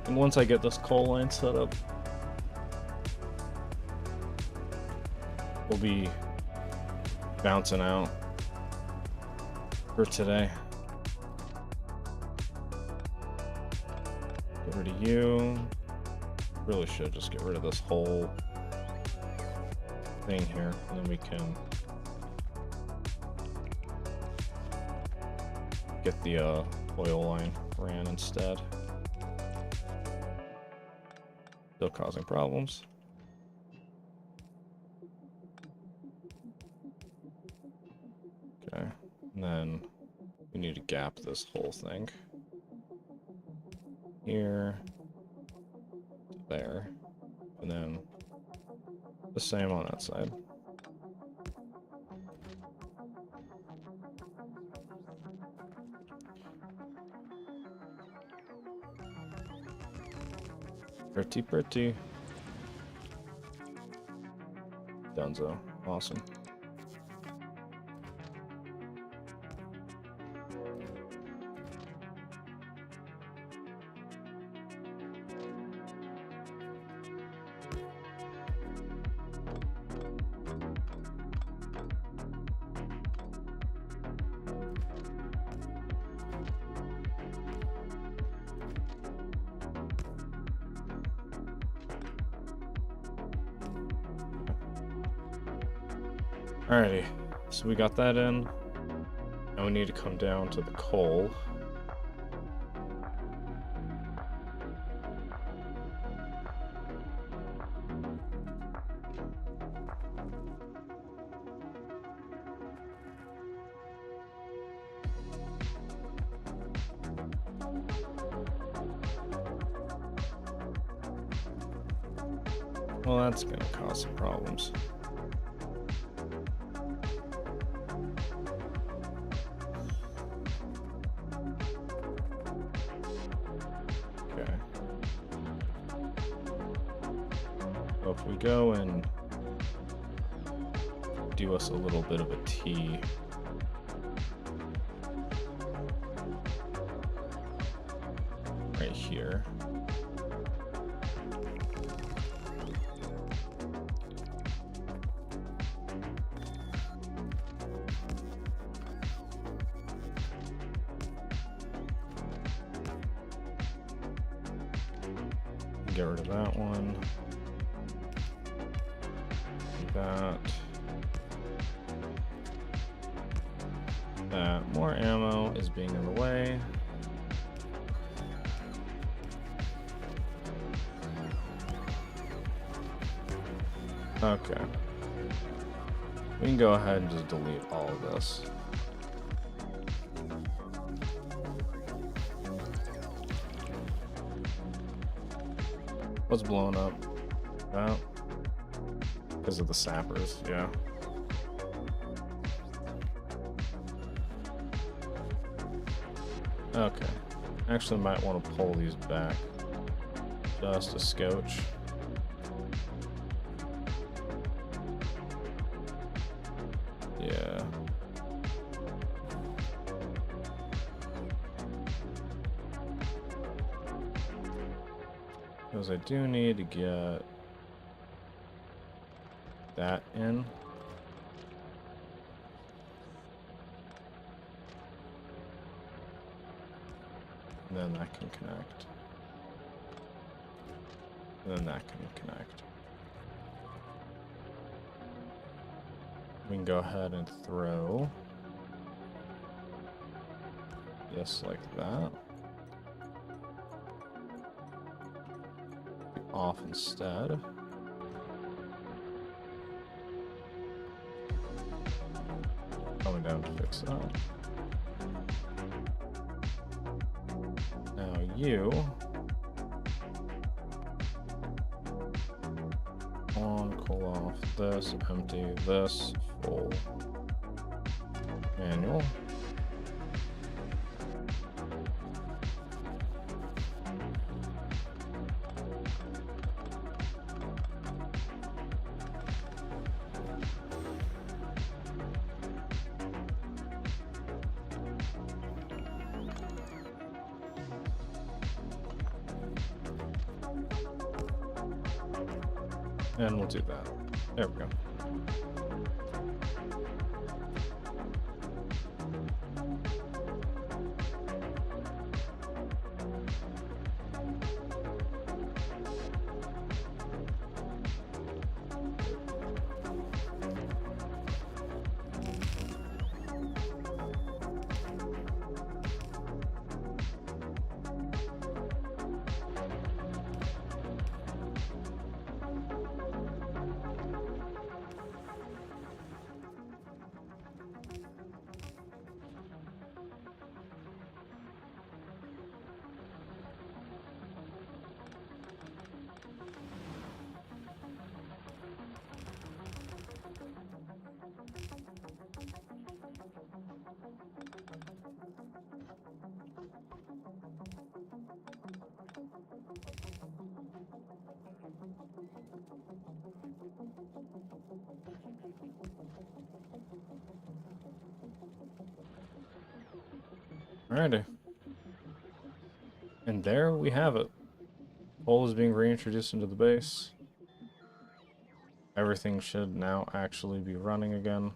And once I get this coal line set up, we'll be bouncing out for today. Get rid of you. Really should just get rid of this whole thing here, and then we can get the oil line ran instead. Still causing problems. Okay, and then we need to gap this whole thing. Here, there, and then the same on that side. Pretty. Dunzo. Awesome. Alrighty, so we got that in. Now we need to come down to the coal. Well, that's gonna cause some problems. If we go and do us a little bit of a T, right here. Get rid of that one. That more ammo is being in the way. Okay. We can go ahead and just delete all of this. What's blowing up? Well, because of the sappers, yeah. Okay. Actually might want to pull these back just a scotch. Yeah. Because I do need to get that in. And then that can connect. And then that can connect. We can go ahead and throw this like that. Off instead. Coming down to fix that. Now you on, cool off this, empty this, full manual. And we'll do that. There we go. Alrighty. And there we have it. Coal is being reintroduced into the base. Everything should now actually be running again.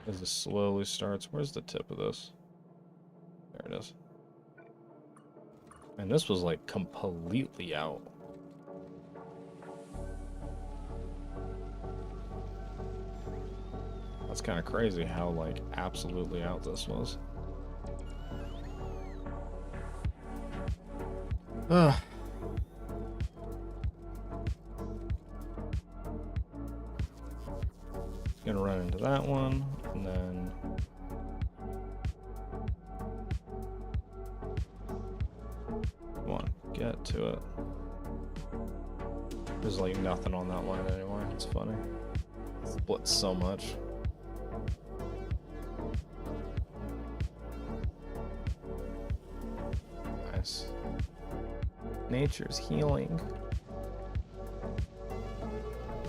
As this slowly starts. Where's the tip of this? There it is. And this was like completely out. That's kind of crazy how like absolutely out this was. Ugh. Gonna run into that one, and then come on, get to it. There's like nothing on that line anymore. It's funny. It splits so much. Nice. Nature's healing.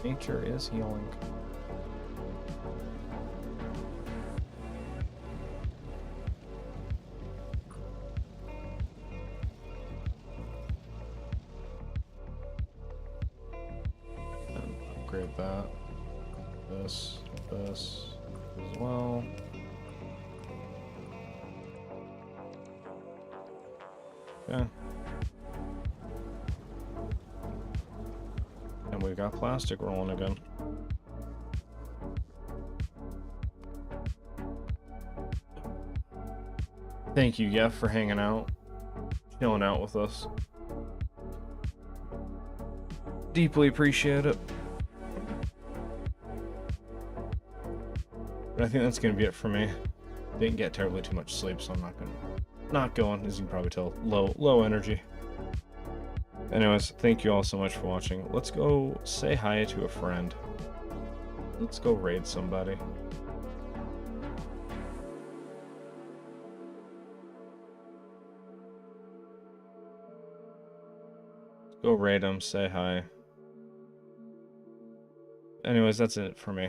Nature is healing. And upgrade that. This as well. Okay. And we've got plastic rolling again. Thank you, Jeff, for hanging out, chilling out with us. Deeply appreciate it. But I think that's gonna be it for me. Didn't get terribly too much sleep, so I'm not going, as you can probably tell, low energy. Anyways, thank you all so much for watching. Let's go say hi to a friend. Let's go raid somebody. Go raid them, say hi. Anyways, that's it for me.